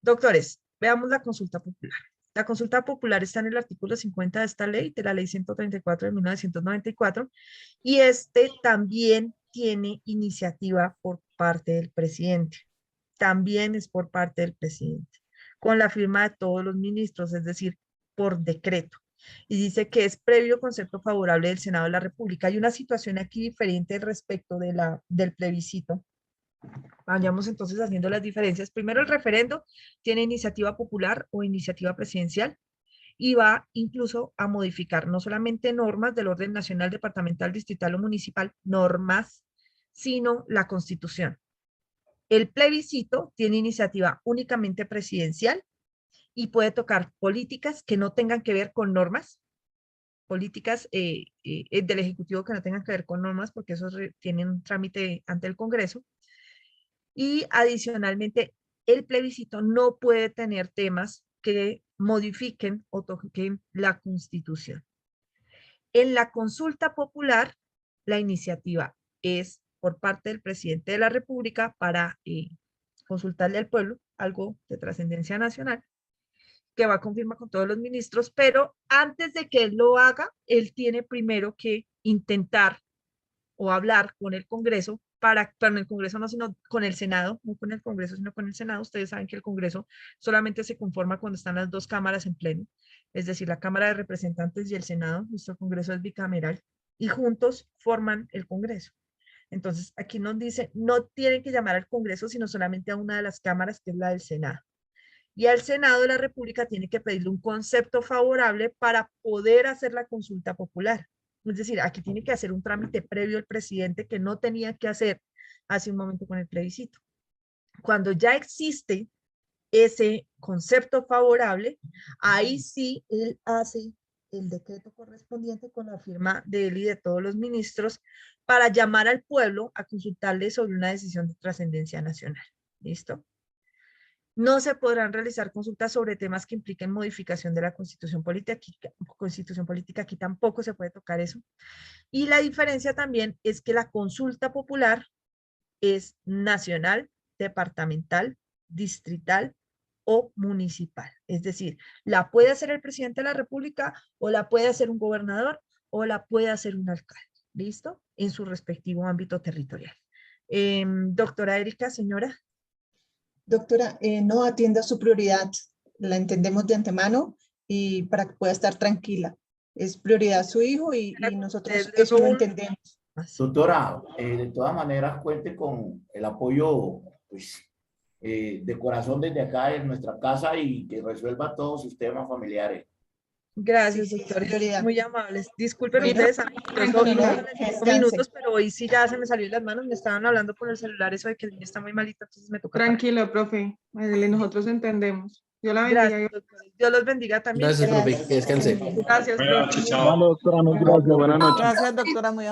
Doctores, veamos la consulta popular. La consulta popular está en el artículo 50 de esta ley, de la ley 134 de 1994, y este también tiene iniciativa por parte del presidente. También es por parte del presidente, con la firma de todos los ministros, es decir, por decreto. Y dice que es previo concepto favorable del Senado de la República. Hay una situación aquí diferente respecto del plebiscito. Vayamos entonces haciendo las diferencias. Primero, el referendo tiene iniciativa popular o iniciativa presidencial y va incluso a modificar no solamente normas del orden nacional, departamental, distrital o municipal, normas, sino la Constitución. El plebiscito tiene iniciativa únicamente presidencial y puede tocar políticas que no tengan que ver con normas, políticas del Ejecutivo que no tengan que ver con normas, porque esos tienen un trámite ante el Congreso. Y adicionalmente, el plebiscito no puede tener temas que modifiquen o toquen la Constitución. En la consulta popular, la iniciativa es por parte del presidente de la República para consultarle al pueblo, algo de trascendencia nacional, que va a confirmar con todos los ministros, pero antes de que él lo haga, él tiene primero que intentar o hablar con el Congreso, con el Congreso no, sino con el Senado, no con el Congreso, sino con el Senado. Ustedes saben que el Congreso solamente se conforma cuando están las dos cámaras en pleno, es decir, la Cámara de Representantes y el Senado. Nuestro Congreso es bicameral y juntos forman el Congreso. Entonces, aquí nos dice, no tienen que llamar al Congreso, sino solamente a una de las cámaras, que es la del Senado. Y al Senado de la República tiene que pedirle un concepto favorable para poder hacer la consulta popular. Es decir, aquí tiene que hacer un trámite previo el presidente que no tenía que hacer hace un momento con el plebiscito. Cuando ya existe ese concepto favorable, ahí sí él hace el decreto correspondiente con la firma de él y de todos los ministros para llamar al pueblo a consultarle sobre una decisión de trascendencia nacional. ¿Listo? No se podrán realizar consultas sobre temas que impliquen modificación de la Constitución política. Aquí tampoco se puede tocar eso. Y la diferencia también es que la consulta popular es nacional, departamental, distrital o municipal. Es decir, la puede hacer el presidente de la República o la puede hacer un gobernador o la puede hacer un alcalde. ¿Listo? En su respectivo ámbito territorial. Doctora Erika, señora. Doctora, no atienda su prioridad. la entendemos de antemano y para que pueda estar tranquila. Es prioridad su hijo y nosotros eso lo entendemos. Doctora, de todas maneras cuente con el apoyo pues, de corazón desde acá en nuestra casa y que resuelva todos sus temas familiares. Gracias, Sí, doctores. prioridad. Muy amables. Disculpen Bueno, ustedes, tranquilo, que 5 descanse. minutos, pero hoy sí ya se me salió de las manos. Me estaban hablando por el celular, eso de que el niño está muy malito, entonces me toca. Tranquilo, profe. Nosotros entendemos. Dios la bendiga. Gracias, doctores. Dios los bendiga también. Gracias, profe. Que descanse. Gracias, profe. Vale, doctora, mil gracias. Buenas noches. Gracias, doctora, muy amable.